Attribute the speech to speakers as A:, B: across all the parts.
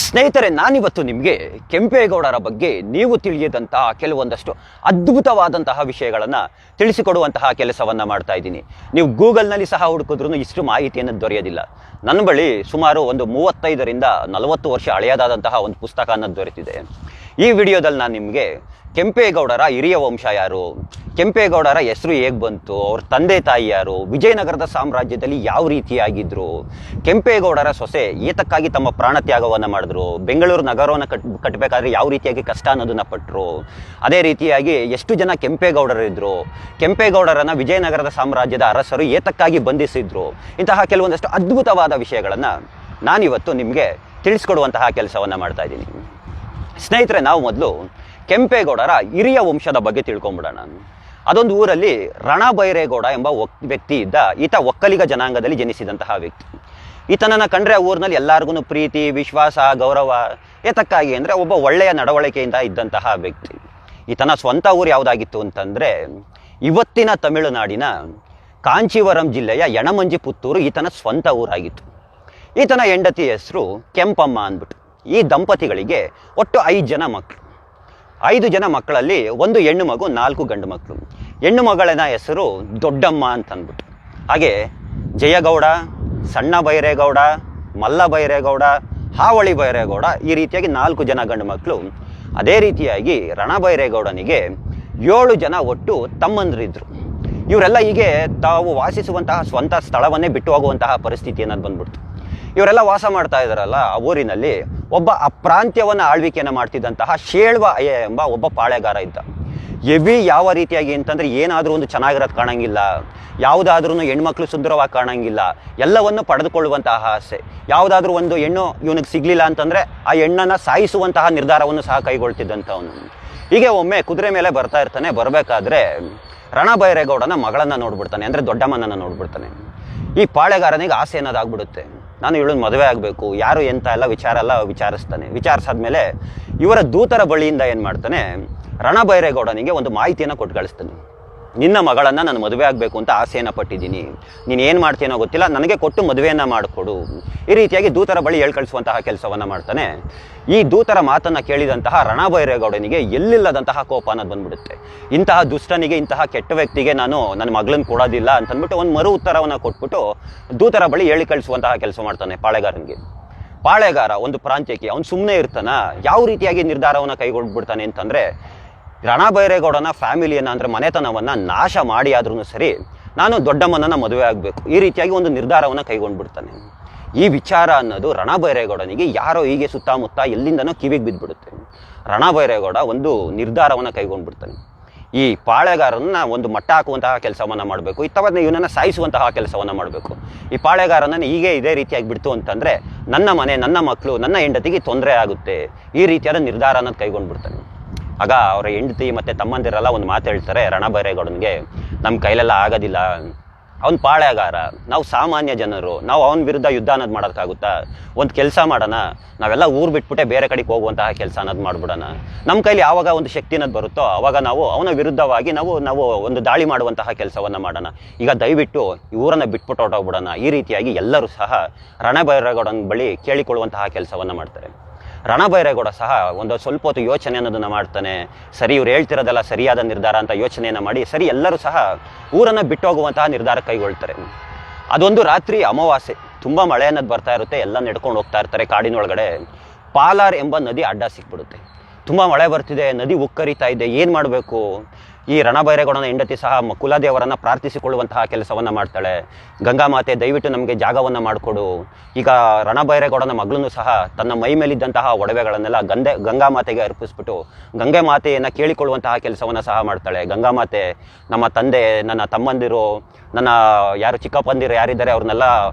A: ಸ್ನೇಹಿತರೆ, ನಾನಿವತ್ತು ನಿಮಗೆ ಕೆಂಪೇಗೌಡರ ಬಗ್ಗೆ ನೀವು ತಿಳಿಯದಂತಹ ಕೆಲವೊಂದಷ್ಟು ಅದ್ಭುತವಾದಂತಹ ವಿಷಯಗಳನ್ನು ತಿಳಿಸಿಕೊಡುವಂತಹ ಕೆಲಸವನ್ನು ಮಾಡ್ತಾ ಇದ್ದೀನಿ. ನೀವು ಗೂಗಲ್ನಲ್ಲಿ ಸಹ ಹುಡುಕಿದ್ರೂ ಇಷ್ಟು ಮಾಹಿತಿಯನ್ನು ದೊರೆಯೋದಿಲ್ಲ. ನನ್ನ ಬಳಿ ಸುಮಾರು ಒಂದು 35ರಿಂದ 40 ವರ್ಷ ಹಳೆಯದಾದಂತಹ ಒಂದು ಪುಸ್ತಕ ಅನ್ನೋದು ದೊರೆತಿದೆ. ಈ ವಿಡಿಯೋದಲ್ಲಿ ನಾನು ನಿಮಗೆ ಕೆಂಪೇಗೌಡರ ಹಿರಿಯ ವಂಶ ಯಾರು, ಕೆಂಪೇಗೌಡರ ಹೆಸರು ಹೇಗೆ ಬಂತು, ಅವ್ರ ತಂದೆ ತಾಯಿ ಯಾರು, ವಿಜಯನಗರದ ಸಾಮ್ರಾಜ್ಯದಲ್ಲಿ ಯಾವ ರೀತಿಯಾಗಿದ್ದರು, ಕೆಂಪೇಗೌಡರ ಸೊಸೆ ಏತಕ್ಕಾಗಿ ತಮ್ಮ ಪ್ರಾಣತ್ಯಾಗವನ್ನು ಮಾಡಿದ್ರು, ಬೆಂಗಳೂರು ನಗರವನ್ನು ಕಟ್ಟಬೇಕಾದ್ರೆ ಯಾವ ರೀತಿಯಾಗಿ ಕಷ್ಟ ಅನ್ನೋದನ್ನು ಪಟ್ಟರು, ಅದೇ ರೀತಿಯಾಗಿ ಎಷ್ಟು ಜನ ಕೆಂಪೇಗೌಡರಿದ್ದರು, ಕೆಂಪೇಗೌಡರನ್ನು ವಿಜಯನಗರದ ಸಾಮ್ರಾಜ್ಯದ ಅರಸರು ಏತಕ್ಕಾಗಿ ಬಂಧಿಸಿದ್ರು, ಇಂತಹ ಕೆಲವೊಂದಷ್ಟು ಅದ್ಭುತವಾದ ವಿಷಯಗಳನ್ನು ನಾನಿವತ್ತು ನಿಮಗೆ ತಿಳಿಸ್ಕೊಡುವಂತಹ ಕೆಲಸವನ್ನು ಮಾಡ್ತಾ ಇದ್ದೀನಿ. ಸ್ನೇಹಿತರೆ, ನಾವು ಮೊದಲು ಕೆಂಪೇಗೌಡರ ಹಿರಿಯ ವಂಶದ ಬಗ್ಗೆ ತಿಳ್ಕೊಂಬಿಡೋಣ. ಅದೊಂದು ಊರಲ್ಲಿ ರಣಬೈರೇಗೌಡ ಎಂಬ ವ್ಯಕ್ತಿ ಇದ್ದ. ಈತ ಒಕ್ಕಲಿಗ ಜನಾಂಗದಲ್ಲಿ ಜನಿಸಿದಂತಹ ವ್ಯಕ್ತಿ. ಈತನನ್ನು ಕಂಡ್ರೆ ಊರಿನಲ್ಲಿ ಎಲ್ಲರಿಗೂ ಪ್ರೀತಿ, ವಿಶ್ವಾಸ, ಗೌರವ. ಏತಕ್ಕಾಗಿ ಅಂದರೆ ಒಬ್ಬ ಒಳ್ಳೆಯ ನಡವಳಿಕೆಯಿಂದ ಇದ್ದಂತಹ ವ್ಯಕ್ತಿ. ಈತನ ಸ್ವಂತ ಊರು ಯಾವುದಾಗಿತ್ತು ಅಂತಂದರೆ ಇವತ್ತಿನ ತಮಿಳುನಾಡಿನ ಕಾಂಚೀವರಂ ಜಿಲ್ಲೆಯ ಯಣಮಂಜಿ ಪುತ್ತೂರು ಈತನ ಸ್ವಂತ ಊರಾಗಿತ್ತು. ಈತನ ಹೆಂಡತಿ ಹೆಸರು ಕೆಂಪಮ್ಮ ಅಂದ್ಬಿಟ್ಟು. ಈ ದಂಪತಿಗಳಿಗೆ ಒಟ್ಟು 5 ಜನ ಮಕ್ಕಳು. 5 ಜನ ಮಕ್ಕಳಲ್ಲಿ ಒಂದು ಹೆಣ್ಣು ಮಗು, 4 ಗಂಡು ಮಕ್ಕಳು. ಹೆಣ್ಣು ಮಗಳನ ಹೆಸರು ದೊಡ್ಡಮ್ಮ ಅಂತಂದ್ಬಿಟ್ಟು. ಹಾಗೆ ಜಯಗೌಡ, ಸಣ್ಣ ಬೈರೇಗೌಡ, ಮಲ್ಲ ಬೈರೇಗೌಡ, ಹಾವಳಿ ಬೈರೇಗೌಡ, ಈ ರೀತಿಯಾಗಿ 4 ಜನ ಗಂಡು ಮಕ್ಕಳು. ಅದೇ ರೀತಿಯಾಗಿ ರಣಬೈರೇಗೌಡನಿಗೆ 7 ಜನ ಒಟ್ಟು ತಮ್ಮಂದ್ರಿದ್ರು. ಇವರೆಲ್ಲ ಹೀಗೆ ತಾವು ವಾಸಿಸುವಂತಹ ಸ್ವಂತ ಸ್ಥಳವನ್ನೇ ಬಿಟ್ಟು ಹೋಗುವಂತಹ ಪರಿಸ್ಥಿತಿ ಅನ್ನೋದು ಬಂದ್ಬಿಡ್ತು. ಇವರೆಲ್ಲ ವಾಸ ಮಾಡ್ತಾ ಇದ್ದಾರಲ್ಲ ಆ ಊರಿನಲ್ಲಿ ಒಬ್ಬ ಅಪ್ರಾಂತ್ಯವನ್ನು ಆಳ್ವಿಕೆಯನ್ನು ಮಾಡ್ತಿದ್ದಂತಹ ಶೇಳ್ವ ಎಂಬ ಒಬ್ಬ ಪಾಳೆಗಾರ ಇದ್ದ. ಎವಿ ಯಾವ ರೀತಿಯಾಗಿ ಅಂತಂದರೆ ಏನಾದರೂ ಒಂದು ಚೆನ್ನಾಗಿರೋದು ಕಾಣಂಗಿಲ್ಲ, ಯಾವುದಾದ್ರೂ ಹೆಣ್ಮಕ್ಳು ಸುಂದರವಾಗಿ ಕಾಣಂಗಿಲ್ಲ, ಎಲ್ಲವನ್ನು ಪಡೆದುಕೊಳ್ಳುವಂತಹ ಆಸೆ. ಯಾವುದಾದ್ರೂ ಒಂದು ಹೆಣ್ಣು ಇವನಿಗೆ ಸಿಗಲಿಲ್ಲ ಅಂತಂದರೆ ಆ ಹೆಣ್ಣನ್ನು ಸಾಯಿಸುವಂತಹ ನಿರ್ಧಾರವನ್ನು ಸಹ ಕೈಗೊಳ್ತಿದ್ದಂಥವನು. ಹೀಗೆ ಒಮ್ಮೆ ಕುದುರೆ ಮೇಲೆ ಬರ್ತಾ ಇರ್ತಾನೆ. ಬರಬೇಕಾದ್ರೆ ರಣಬೈರೇಗೌಡನ ಮಗಳನ್ನು ನೋಡ್ಬಿಡ್ತಾನೆ, ಅಂದರೆ ದೊಡ್ಡಮ್ಮನನ್ನು ನೋಡ್ಬಿಡ್ತಾನೆ. ಈ ಪಾಳೆಗಾರನಿಗೆ ಆಸೆ ಅನ್ನೋದಾಗ್ಬಿಡುತ್ತೆ. ನಾನು ಇವಳನ್ನ ಮದುವೆ ಆಗಬೇಕು, ಯಾರು ಎಂತ ಎಲ್ಲ ವಿಚಾರಿಸ್ತಾನೆ. ವಿಚಾರಿಸಾದ್ಮೇಲೆ ಇವರ ದೂತರ ಬಳಿಯಿಂದ ಏನು ಮಾಡ್ತಾನೆ, ರಣಬೈರೇಗೌಡನಿಗೆ ಒಂದು ಮಾಹಿತಿಯನ್ನು ಕೊಟ್ಟು ಕಳಿಸ್ತಾನೆ. ನಿನ್ನ ಮಗಳನ್ನು ನಾನು ಮದುವೆ ಆಗಬೇಕು ಅಂತ ಆಸೆಯನ್ನು ಪಟ್ಟಿದ್ದೀನಿ, ನೀನು ಏನು ಮಾಡ್ತೀನೋ ಗೊತ್ತಿಲ್ಲ, ನನಗೆ ಕೊಟ್ಟು ಮದುವೆಯನ್ನು ಮಾಡಿಕೊಡು. ಈ ರೀತಿಯಾಗಿ ದೂತರ ಬಳಿ ಕಳಿಸುವಂತಹ ಕೆಲಸವನ್ನು ಮಾಡ್ತಾನೆ. ಈ ದೂತರ ಮಾತನ್ನು ಕೇಳಿದಂತಹ ರಣಬೈರೇಗೌಡನಿಗೆ ಎಲ್ಲಿಲ್ಲದಂತಹ ಕೋಪ ಅನ್ನೋದು ಬಂದ್ಬಿಡುತ್ತೆ. ಇಂತಹ ದುಷ್ಟನಿಗೆ, ಇಂತಹ ಕೆಟ್ಟ ವ್ಯಕ್ತಿಗೆ ನಾನು ನನ್ನ ಮಗಳನ್ನ ಕೊಡೋದಿಲ್ಲ ಅಂತಂದ್ಬಿಟ್ಟು ಒಂದು ಮರು ಉತ್ತರವನ್ನು ಕೊಟ್ಬಿಟ್ಟು ದೂತರ ಬಳಿ ಕಳಿಸುವಂತಹ ಕೆಲಸ ಮಾಡ್ತಾನೆ ಪಾಳೆಗಾರನಿಗೆ. ಪಾಳೆಗಾರ ಒಂದು ಪ್ರಾಂತ್ಯಕ್ಕೆ ಅವನು ಸುಮ್ಮನೆ ಇರ್ತಾನ. ಯಾವ ರೀತಿಯಾಗಿ ನಿರ್ಧಾರವನ್ನು ಕೈಗೊಳ್ಬಿಡ್ತಾನೆ ಅಂತಂದರೆ, ರಣಬೈರೇಗೌಡನ ಫ್ಯಾಮಿಲಿಯನ್ನು, ಅಂದರೆ ಮನೆತನವನ್ನು ನಾಶ ಮಾಡಿ ಆದ್ರೂ ಸರಿ ನಾನು ದೊಡ್ಡಮ್ಮನನ್ನು ಮದುವೆ ಆಗಬೇಕು, ಈ ರೀತಿಯಾಗಿ ಒಂದು ನಿರ್ಧಾರವನ್ನು ಕೈಗೊಂಡ್ಬಿಡ್ತಾನೆ. ಈ ವಿಚಾರ ಅನ್ನೋದು ರಣಬೈರೇಗೌಡನಿಗೆ ಯಾರೋ ಹೀಗೆ ಸುತ್ತಮುತ್ತ ಎಲ್ಲಿಂದನೋ ಕಿವಿಗೆ ಬಿದ್ದುಬಿಡುತ್ತೆ. ರಣಬೈರೇಗೌಡ ಒಂದು ನಿರ್ಧಾರವನ್ನು ಕೈಗೊಂಡ್ಬಿಡ್ತಾನೆ. ಈ ಪಾಳೆಗಾರನ ಒಂದು ಮಟ್ಟ ಹಾಕುವಂತಹ ಕೆಲಸವನ್ನು ಮಾಡಬೇಕು, ಇತ್ತವನ್ನ ಇವನನ್ನು ಸಾಯಿಸುವಂತಹ ಕೆಲಸವನ್ನು ಮಾಡಬೇಕು. ಈ ಪಾಳೆಗಾರನನ್ನು ಹೀಗೆ ಇದೇ ರೀತಿಯಾಗಿ ಬಿಡ್ತು ಅಂತಂದರೆ ನನ್ನ ಮನೆ, ನನ್ನ ಮಕ್ಕಳು, ನನ್ನ ಹೆಂಡತಿಗೆ ತೊಂದರೆ ಆಗುತ್ತೆ, ಈ ರೀತಿಯಾದ ನಿರ್ಧಾರ ಅನ್ನೋದು ಕೈಗೊಂಡ್ಬಿಡ್ತಾನೆ. ಆಗ ಅವರ ಹೆಂಡತಿ ಮತ್ತು ತಮ್ಮಂದಿರೆಲ್ಲ ಒಂದು ಮಾತು ಹೇಳ್ತಾರೆ ರಣಬೈರೇಗೌಡನಿಗೆ, ನಮ್ಮ ಕೈಲೆಲ್ಲ ಆಗೋದಿಲ್ಲ, ಅವ್ನು ಪಾಳೆಗಾರ, ನಾವು ಸಾಮಾನ್ಯ ಜನರು, ನಾವು ಅವನ ವಿರುದ್ಧ ಯುದ್ಧ ಅನ್ನೋದು ಮಾಡೋದಕ್ಕಾಗುತ್ತಾ? ಒಂದು ಕೆಲಸ ಮಾಡೋಣ, ನಾವೆಲ್ಲ ಊರು ಬಿಟ್ಬಿಟ್ಟೆ ಬೇರೆ ಕಡೆಗೆ ಹೋಗುವಂತಹ ಕೆಲಸ ಅನ್ನೋದು ಮಾಡ್ಬಿಡೋಣ. ನಮ್ಮ ಕೈಲಿ ಯಾವಾಗ ಒಂದು ಶಕ್ತಿ ಅನ್ನೋದು ಬರುತ್ತೋ ಆವಾಗ ನಾವು ಅವನ ವಿರುದ್ಧವಾಗಿ ನಾವು ಒಂದು ದಾಳಿ ಮಾಡುವಂತಹ ಕೆಲಸವನ್ನು ಮಾಡೋಣ. ಈಗ ದಯವಿಟ್ಟು ಈ ಊರನ್ನು ಬಿಟ್ಬಿಟ್ಟು ಹೊರಟೋಗ್ಬಿಡೋಣ. ಈ ರೀತಿಯಾಗಿ ಎಲ್ಲರೂ ಸಹ ರಣಬೈರೇಗೌಡನ ಬಳಿ ಕೇಳಿಕೊಳ್ಳುವಂತಹ ಕೆಲಸವನ್ನು ಮಾಡ್ತಾರೆ. ರಣಬೈರೇಗೌಡ ಸಹ ಒಂದು ಸ್ವಲ್ಪ ಹೊತ್ತು ಯೋಚನೆ ಅನ್ನೋದನ್ನು ಮಾಡ್ತಾನೆ. ಸರಿ, ಇವ್ರು ಹೇಳ್ತಿರೋದೆಲ್ಲ ಸರಿಯಾದ ನಿರ್ಧಾರ ಅಂತ ಯೋಚನೆಯನ್ನು ಮಾಡಿ ಸರಿ ಎಲ್ಲರೂ ಸಹ ಊರನ್ನು ಬಿಟ್ಟು ಹೋಗುವಂತಹ ನಿರ್ಧಾರ ಕೈಗೊಳ್ತಾರೆ. ಅದೊಂದು ರಾತ್ರಿ ಅಮಾವಾಸ್ಯೆ, ತುಂಬ ಮಳೆ ಅನ್ನೋದು ಬರ್ತಾ ಇರುತ್ತೆ. ಎಲ್ಲ ನಡ್ಕೊಂಡು ಹೋಗ್ತಾ ಇರ್ತಾರೆ ಕಾಡಿನೊಳಗಡೆ. ಪಾಲಾರ್ ಎಂಬ ನದಿ ಅಡ್ಡ ಸಿಕ್ಬಿಡುತ್ತೆ. ತುಂಬ ಮಳೆ ಬರ್ತಿದೆ, ನದಿ ಉಕ್ಕರಿತಾ ಇದೆ, ಏನು ಮಾಡಬೇಕು? ಈ ರಣಬೈರೇಗೌಡನ ಹೆಂಡತಿ ಸಹ ಕುಲದೇವರನ್ನು ಪ್ರಾರ್ಥಿಸಿಕೊಳ್ಳುವಂತಹ ಕೆಲಸವನ್ನು ಮಾಡ್ತಾಳೆ. ಗಂಗಾಮಾತೆ, ದಯವಿಟ್ಟು ನಮಗೆ ಜಾಗವನ್ನು ಮಾಡಿಕೊಡು. ಈಗ ರಣಬೈರೇಗೌಡನ ಮಗಳನ್ನು ಸಹ ತನ್ನ ಮೈ ಮೇಲಿದ್ದಂತಹ ಒಡವೆಗಳನ್ನೆಲ್ಲ ಗಂಗಾಮಾತೆಗೆ ಅರ್ಪಿಸ್ಬಿಟ್ಟು ಗಂಗೆ ಮಾತೆಯನ್ನು ಕೇಳಿಕೊಳ್ಳುವಂತಹ ಕೆಲಸವನ್ನು ಸಹ ಮಾಡ್ತಾಳೆ. ಗಂಗಾಮಾತೆ, ನಮ್ಮ ತಂದೆ, ನನ್ನ ತಮ್ಮಂದಿರು, ನನ್ನ ಯಾರು ಚಿಕ್ಕಪ್ಪಂದಿರು ಯಾರಿದ್ದಾರೆ ಅವ್ರನ್ನೆಲ್ಲ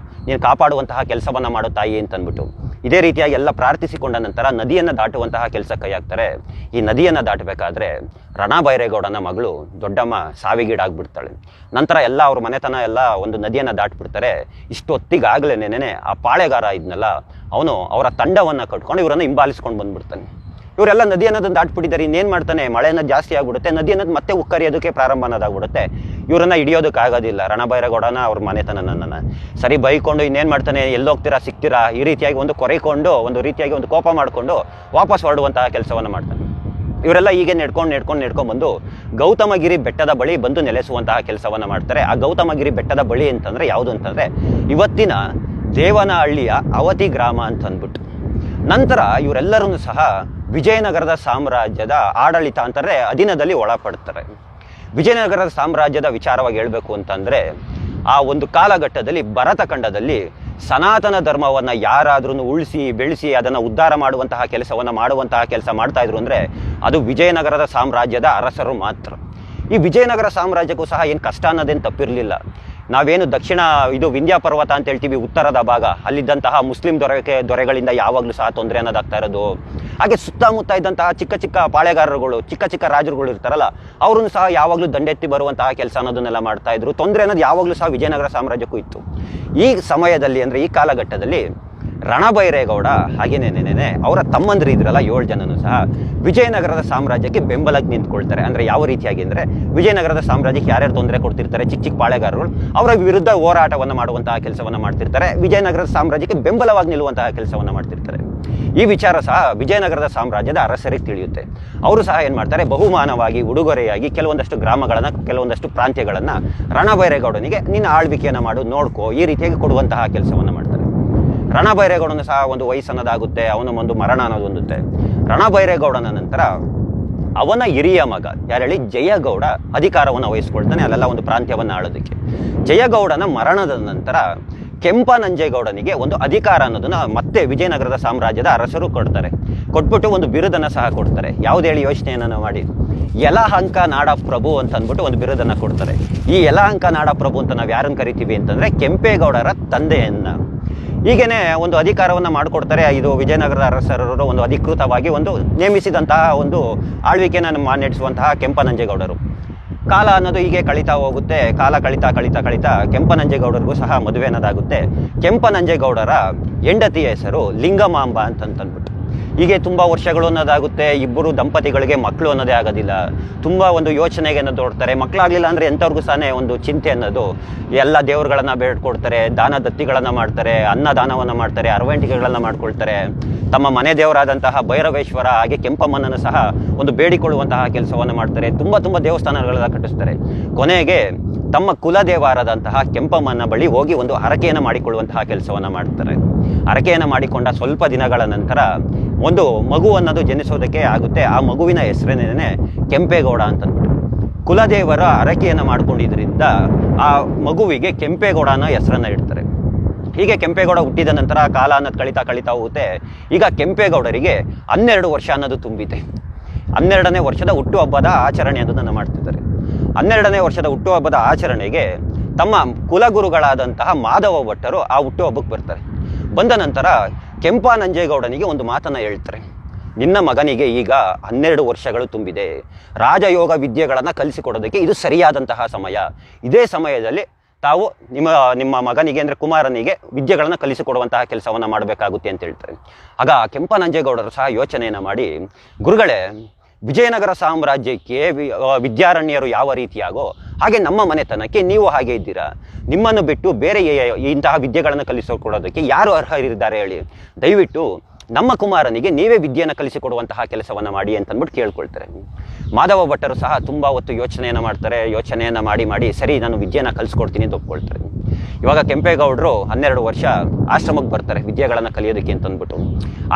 A: ನೀನು ಕಾಪಾಡುವಂತಹ ಕೆಲಸವನ್ನು ಮಾಡು ತಾಯಿ ಅಂತಂದ್ಬಿಟ್ಟು ಇದೇ ರೀತಿಯಾಗಿ ಎಲ್ಲ ಪ್ರಾರ್ಥಿಸಿಕೊಂಡ ನಂತರ ನದಿಯನ್ನು ದಾಟುವಂತಹ ಕೆಲಸ ಕೈ ಹಾಕ್ತಾರೆ. ಈ ನದಿಯನ್ನು ದಾಟಬೇಕಾದ್ರೆ ರಣಬೈರೇಗೌಡನ ಮಗಳು ದೊಡ್ಡಮ್ಮ ಸಾವಿಗೀಡಾಗ್ಬಿಡ್ತಾಳೆ. ನಂತರ ಎಲ್ಲ ಅವ್ರ ಮನೆತನ ಎಲ್ಲ ಒಂದು ನದಿಯನ್ನು ದಾಟ್ಬಿಡ್ತಾರೆ. ಇಷ್ಟೊತ್ತಿಗಾಗಲೇ ಆ ಪಾಳೆಗಾರ ಇದ್ನಲ್ಲ ಅವನು ಅವರ ತಂಡವನ್ನು ಕಟ್ಕೊಂಡು ಇವರನ್ನು ಹಿಂಬಾಲಿಸ್ಕೊಂಡು ಬಂದ್ಬಿಡ್ತಾನೆ. ಇವರೆಲ್ಲ ನದಿ ಅನ್ನೋದನ್ನು ದಾಟ್ಬಿಟ್ಟಿದ್ದಾರೆ. ಇನ್ನೇನು ಮಾಡ್ತಾನೆ, ಮಳೆ ಅನ್ನೋದು ಜಾಸ್ತಿ ಆಗ್ಬಿಡುತ್ತೆ, ನದಿ ಅನ್ನೋದು ಮತ್ತೆ ಉಕ್ಕರಿಯೋದಕ್ಕೆ ಪ್ರಾರಂಭ ಅನ್ನೋದಾಗ್ಬಿಡುತ್ತೆ. ಇವರನ್ನ ಹಿಡಿಯೋದಕ್ಕಾಗೋದಿಲ್ಲ. ರಣಭೈರೇಗೌಡನ ಅವ್ರ ಮನೆತನನನ್ನು ಸರಿ ಬೈಕೊಂಡು ಇನ್ನೇನು ಮಾಡ್ತಾನೆ, ಎಲ್ಲೋಗ್ತೀರಾ ಸಿಗ್ತೀರಾ ಈ ರೀತಿಯಾಗಿ ಒಂದು ಕೊರೆಕೊಂಡು ಒಂದು ರೀತಿಯಾಗಿ ಒಂದು ಕೋಪ ಮಾಡಿಕೊಂಡು ವಾಪಸ್ ಹೊರಡುವಂತಹ ಕೆಲಸವನ್ನು ಮಾಡ್ತಾನೆ. ಇವರೆಲ್ಲ ಹೀಗೆ ನೆಡ್ಕೊಂಡು ಬಂದು ಗೌತಮಗಿರಿ ಬೆಟ್ಟದ ಬಳಿ ಬಂದು ನೆಲೆಸುವಂತಹ ಕೆಲಸವನ್ನು ಮಾಡ್ತಾರೆ. ಆ ಗೌತಮಗಿರಿ ಬೆಟ್ಟದ ಬಳಿ ಅಂತಂದರೆ ಯಾವುದು ಅಂತಂದರೆ ಇವತ್ತಿನ ದೇವನಹಳ್ಳಿಯ ಅವತಿ ಗ್ರಾಮ ಅಂತ ಅಂದ್ಬಿಟ್ಟು. ನಂತರ ಇವರೆಲ್ಲರೂ ಸಹ ವಿಜಯನಗರದ ಸಾಮ್ರಾಜ್ಯದ ಆಡಳಿತ ಅಂತಾರೆ ಅಧೀನದಲ್ಲಿ ಒಳಪಡ್ತಾರೆ. ವಿಜಯನಗರದ ಸಾಮ್ರಾಜ್ಯದ ವಿಚಾರವಾಗಿ ಹೇಳಬೇಕು ಅಂತಂದರೆ ಆ ಒಂದು ಕಾಲಘಟ್ಟದಲ್ಲಿ ಭರತಖಂಡದಲ್ಲಿ ಸನಾತನ ಧರ್ಮವನ್ನು ಯಾರಾದ್ರೂ ಉಳಿಸಿ ಬೆಳೆಸಿ ಅದನ್ನು ಉದ್ಧಾರ ಮಾಡುವಂತಹ ಕೆಲಸ ಮಾಡ್ತಾ ಇದ್ರು ಅಂದರೆ ಅದು ವಿಜಯನಗರದ ಸಾಮ್ರಾಜ್ಯದ ಅರಸರು ಮಾತ್ರ. ಈ ವಿಜಯನಗರ ಸಾಮ್ರಾಜ್ಯಕ್ಕೂ ಸಹ ಏನು ಕಷ್ಟ ಅನ್ನೋದೇನು ತಪ್ಪಿರಲಿಲ್ಲ. ನಾವೇನು ದಕ್ಷಿಣ ಇದು ವಿಂಧ್ಯ ಪರ್ವತ ಅಂತ ಹೇಳ್ತೀವಿ, ಉತ್ತರದ ಭಾಗ, ಅಲ್ಲಿದ್ದಂತಹ ಮುಸ್ಲಿಂ ದೊರೆಗಳಿಂದ ಯಾವಾಗಲೂ ಸಹ ತೊಂದರೆ ಅನ್ನೋದಾಗ್ತಾ ಇರೋದು. ಹಾಗೆ ಸುತ್ತಮುತ್ತ ಇದ್ದಂತಹ ಚಿಕ್ಕ ಚಿಕ್ಕ ಪಾಳೆಗಾರರುಗಳು, ಚಿಕ್ಕ ಚಿಕ್ಕ ರಾಜರುಗಳು ಇರ್ತಾರಲ್ಲ, ಅವ್ರನ್ನು ಸಹ ಯಾವಾಗಲೂ ದಂಡೆತ್ತಿ ಬರುವಂತಹ ಕೆಲಸ ಅನ್ನೋದನ್ನೆಲ್ಲ ಮಾಡ್ತಾ ಇದ್ರು. ತೊಂದರೆ ಅನ್ನೋದು ಯಾವಾಗಲೂ ಸಹ ವಿಜಯನಗರ ಸಾಮ್ರಾಜ್ಯಕ್ಕೂ ಇತ್ತು. ಈ ಸಮಯದಲ್ಲಿ ಅಂದರೆ ಈ ಕಾಲಘಟ್ಟದಲ್ಲಿ ರಣಭೈರೇಗೌಡ ಹಾಗೇನೇನೇನೆ ಅವರ ತಮ್ಮಂದಿರು ಇದ್ರಲ್ಲ 7 ಜನನು ಸಹ ವಿಜಯನಗರದ ಸಾಮ್ರಾಜ್ಯಕ್ಕೆ ಬೆಂಬಲಕ್ಕೆ ನಿಂತ್ಕೊಳ್ತಾರೆ. ಅಂದರೆ ಯಾವ ರೀತಿಯಾಗಿ ಅಂದರೆ ವಿಜಯನಗರದ ಸಾಮ್ರಾಜ್ಯಕ್ಕೆ ಯಾರ್ಯಾರು ತೊಂದರೆ ಕೊಡ್ತಿರ್ತಾರೆ, ಚಿಕ್ಕ ಚಿಕ್ಕ ಪಾಳೆಗಾರರು, ಅವರ ವಿರುದ್ಧ ಹೋರಾಟವನ್ನು ಮಾಡುವಂತಹ ಕೆಲಸವನ್ನು ಮಾಡ್ತಿರ್ತಾರೆ. ವಿಜಯನಗರದ ಸಾಮ್ರಾಜ್ಯಕ್ಕೆ ಬೆಂಬಲವಾಗಿ ನಿಲ್ಲುವಂತಹ ಕೆಲಸವನ್ನು ಮಾಡ್ತಿರ್ತಾರೆ. ಈ ವಿಚಾರ ಸಹ ವಿಜಯನಗರದ ಸಾಮ್ರಾಜ್ಯದ ಅರಸರಿಗೆ ತಿಳಿಯುತ್ತೆ. ಅವರು ಸಹ ಏನು ಮಾಡ್ತಾರೆ, ಬಹುಮಾನವಾಗಿ ಉಡುಗೊರೆಯಾಗಿ ಕೆಲವೊಂದಷ್ಟು ಗ್ರಾಮಗಳನ್ನು, ಕೆಲವೊಂದಷ್ಟು ಪ್ರಾಂತ್ಯಗಳನ್ನು ರಣಭೈರೇಗೌಡನಿಗೆ ನಿನ್ನ ಆಳ್ವಿಕೆಯನ್ನು ಮಾಡು, ನೋಡ್ಕೋ, ಈ ರೀತಿಯಾಗಿ ಕೊಡುವಂತಹ ಕೆಲಸವನ್ನು ಮಾಡ್ತಾರೆ. ರಣಭೈರೇಗೌಡನ ಸಹ ಒಂದು ವಯಸ್ಸನ್ನೋದಾಗುತ್ತೆ, ಅವನ ಒಂದು ಮರಣ ಅನ್ನೋದು ಹೊಂದುತ್ತೆ. ರಣಭೈರೇಗೌಡನ ನಂತರ ಅವನ ಹಿರಿಯ ಮಗ ಯಾರೇಳಿ ಜಯಗೌಡ ಅಧಿಕಾರವನ್ನು ವಹಿಸ್ಕೊಳ್ತಾನೆ, ಅಲ್ಲೆಲ್ಲ ಒಂದು ಪ್ರಾಂತ್ಯವನ್ನು ಆಳೋದಕ್ಕೆ. ಜಯಗೌಡನ ಮರಣದ ನಂತರ ಕೆಂಪನಂಜೇಗೌಡನಿಗೆ ಒಂದು ಅಧಿಕಾರ ಅನ್ನೋದನ್ನ ಮತ್ತೆ ವಿಜಯನಗರದ ಸಾಮ್ರಾಜ್ಯದ ಅರಸರು ಕೊಡ್ತಾರೆ. ಕೊಟ್ಬಿಟ್ಟು ಒಂದು ಬಿರುದನ್ನು ಸಹ ಕೊಡ್ತಾರೆ. ಯಾವ್ದು ಹೇಳಿ ಯೋಚನೆಯನ್ನು ಮಾಡಿ, ಯಲಹಂಕ ನಾಡಪ್ರಭು ಅಂತ ಅಂದ್ಬಿಟ್ಟು ಒಂದು ಬಿರುದನ್ನು ಕೊಡ್ತಾರೆ. ಈ ಯಲಹಂಕ ನಾಡಪ್ರಭು ಅಂತ ನಾವು ಯಾರನ್ನು ಕರಿತೀವಿ ಅಂತಂದರೆ ಕೆಂಪೇಗೌಡರ ತಂದೆಯನ್ನು. ಹೀಗೇನೆ ಒಂದು ಅಧಿಕಾರವನ್ನು ಮಾಡಿಕೊಡ್ತಾರೆ. ಇದು ವಿಜಯನಗರದ ಅರಸರು ಒಂದು ಅಧಿಕೃತವಾಗಿ ಒಂದು ನೇಮಿಸಿದಂತಹ ಒಂದು ಆಳ್ವಿಕೆಯನ್ನು ನಡೆಸುವಂತಹ ಕೆಂಪನಂಜೇಗೌಡರು. ಕಾಲ ಅನ್ನೋದು ಹೀಗೆ ಕಳೀತಾ ಹೋಗುತ್ತೆ. ಕಾಲ ಕಳೀತಾ ಕೆಂಪನಂಜೇಗೌಡರಿಗೂ ಸಹ ಮದುವೆ ಅನ್ನೋದಾಗುತ್ತೆ. ಕೆಂಪನಂಜೇಗೌಡರ ಹೆಂಡತಿಯ ಹೆಸರು ಲಿಂಗಮಾಂಬ ಅಂತಂದ್ಬಿಟ್ಟು. ಹೀಗೆ ತುಂಬ ವರ್ಷಗಳು ಅನ್ನೋದಾಗುತ್ತೆ. ಇಬ್ಬರು ದಂಪತಿಗಳಿಗೆ ಮಕ್ಕಳು ಅನ್ನೋದೇ ಆಗೋದಿಲ್ಲ. ತುಂಬ ಒಂದು ಯೋಚನೆಗೆ ಅನ್ನೋದು ನೋಡ್ತಾರೆ. ಮಕ್ಕಳಾಗಲಿಲ್ಲ ಅಂದರೆ ಎಂಥವ್ರಿಗೂ ಸಹ ಒಂದು ಚಿಂತೆ ಅನ್ನೋದು. ಎಲ್ಲ ದೇವರುಗಳನ್ನು ಬೇಡ್ಕೊಡ್ತಾರೆ, ದಾನ ದತ್ತಿಗಳನ್ನು ಮಾಡ್ತಾರೆ, ಅನ್ನದಾನವನ್ನು ಮಾಡ್ತಾರೆ, ಅರವಂಟಿಕೆಗಳನ್ನು ಮಾಡ್ಕೊಳ್ತಾರೆ. ತಮ್ಮ ಮನೆ ದೇವರಾದಂತಹ ಭೈರವೇಶ್ವರ ಹಾಗೆ ಕೆಂಪಮ್ಮನನ್ನು ಸಹ ಒಂದು ಬೇಡಿಕೊಳ್ಳುವಂತಹ ಕೆಲಸವನ್ನು ಮಾಡ್ತಾರೆ. ತುಂಬ ದೇವಸ್ಥಾನಗಳೆಲ್ಲ ಕಟ್ಟಿಸ್ತಾರೆ. ಕೊನೆಗೆ ತಮ್ಮ ಕುಲದೇವರಾದಂತಹ ಕೆಂಪಮ್ಮನ ಬಳಿ ಹೋಗಿ ಒಂದು ಹರಕೆಯನ್ನು ಮಾಡಿಕೊಳ್ಳುವಂತಹ ಕೆಲಸವನ್ನು ಮಾಡ್ತಾರೆ. ಹರಕೆಯನ್ನು ಮಾಡಿಕೊಂಡ ಸ್ವಲ್ಪ ದಿನಗಳ ನಂತರ ಒಂದು ಮಗು ಅನ್ನೋದು ಜನಿಸೋದಕ್ಕೆ ಆಗುತ್ತೆ. ಆ ಮಗುವಿನ ಹೆಸರೇನೇ ಕೆಂಪೇಗೌಡ ಅಂತಂದ್ಬಿಟ್ಟು. ಕುಲದೇವರ ಹರಕೆಯನ್ನು ಮಾಡ್ಕೊಂಡಿದ್ರಿಂದ ಆ ಮಗುವಿಗೆ ಕೆಂಪೇಗೌಡ ಅನ್ನೋ ಹೆಸರನ್ನು ಇಡ್ತಾರೆ. ಹೀಗೆ ಕೆಂಪೇಗೌಡ ಹುಟ್ಟಿದ ನಂತರ ಕಾಲ ಅನ್ನೋದು ಕಳೀತಾ ಹೋಗುತ್ತೆ. ಈಗ ಕೆಂಪೇಗೌಡರಿಗೆ 12 ವರ್ಷ ಅನ್ನೋದು ತುಂಬಿದೆ. 12ನೇ ವರ್ಷದ ಹುಟ್ಟುಹಬ್ಬದ ಆಚರಣೆ ಅನ್ನೋದನ್ನು ಮಾಡ್ತಿದ್ದಾರೆ. 12ನೇ ವರ್ಷದ ಹುಟ್ಟುಹಬ್ಬದ ಆಚರಣೆಗೆ ತಮ್ಮ ಕುಲಗುರುಗಳಾದಂತಹ ಮಾಧವ ಭಟ್ಟರು ಆ ಹುಟ್ಟುಹಬ್ಬಕ್ಕೆ ಬರ್ತಾರೆ. ಬಂದ ನಂತರ ಕೆಂಪನಂಜೇಗೌಡನಿಗೆ ಒಂದು ಮಾತನ್ನು ಹೇಳ್ತಾರೆ. ನಿನ್ನ ಮಗನಿಗೆ ಈಗ 12 ವರ್ಷಗಳು ತುಂಬಿದೆ. ರಾಜಯೋಗ ವಿದ್ಯೆಗಳನ್ನು ಕಲಿಸಿಕೊಡೋದಕ್ಕೆ ಇದು ಸರಿಯಾದಂತಹ ಸಮಯ. ಇದೇ ಸಮಯದಲ್ಲಿ ತಾವು ನಿಮ್ಮ ಮಗನಿಗೆ ಅಂದರೆ ಕುಮಾರನಿಗೆ ವಿದ್ಯೆಗಳನ್ನು ಕಲಿಸಿಕೊಡುವಂತಹ ಕೆಲಸವನ್ನು ಮಾಡಬೇಕಾಗುತ್ತೆ ಅಂತ ಹೇಳ್ತಾರೆ. ಆಗ ಕೆಂಪನಂಜೇಗೌಡರು ಸಹ ಯೋಚನೆಯನ್ನು ಮಾಡಿ, ಗುರುಗಳೇ, ವಿಜಯನಗರ ಸಾಮ್ರಾಜ್ಯಕ್ಕೆ ವಿದ್ಯಾರಣ್ಯರು ಯಾವ ರೀತಿಯಾಗೋ ಹಾಗೆ ನಮ್ಮ ಮನೆತನಕ್ಕೆ ನೀವು ಹಾಗೆ ಇದ್ದೀರಾ. ನಿಮ್ಮನ್ನು ಬಿಟ್ಟು ಬೇರೆ ಇಂತಹ ವಿದ್ಯೆಗಳನ್ನು ಕಲಿಸಿಕೊಡೋದಕ್ಕೆ ಯಾರು ಅರ್ಹರಿದ್ದಾರೆ ಹೇಳಿ. ದಯವಿಟ್ಟು ನಮ್ಮ ಕುಮಾರನಿಗೆ ನೀವೇ ವಿದ್ಯೆಯನ್ನು ಕಲಿಸಿಕೊಡುವಂತಹ ಕೆಲಸವನ್ನು ಮಾಡಿ ಅಂತಂದ್ಬಿಟ್ಟು ಕೇಳ್ಕೊಳ್ತಾರೆ. ಮಾಧವ ಭಟ್ಟರು ಸಹ ತುಂಬ ಹೊತ್ತು ಯೋಚನೆಯನ್ನು ಮಾಡ್ತಾರೆ. ಯೋಚನೆಯನ್ನು ಮಾಡಿ ಸರಿ ನಾನು ವಿದ್ಯೆಯನ್ನು ಕಲಿಸ್ಕೊಡ್ತೀನಿ ಅಂತ ಒಪ್ಕೊಳ್ತಾರೆ. ಇವಾಗ ಕೆಂಪೇಗೌಡರು 12 ವರ್ಷ ಆಶ್ರಮಕ್ಕೆ ಬರ್ತಾರೆ ವಿದ್ಯೆಗಳನ್ನು ಕಲಿಯೋದಕ್ಕೆ ಅಂತಂದ್ಬಿಟ್ಟು.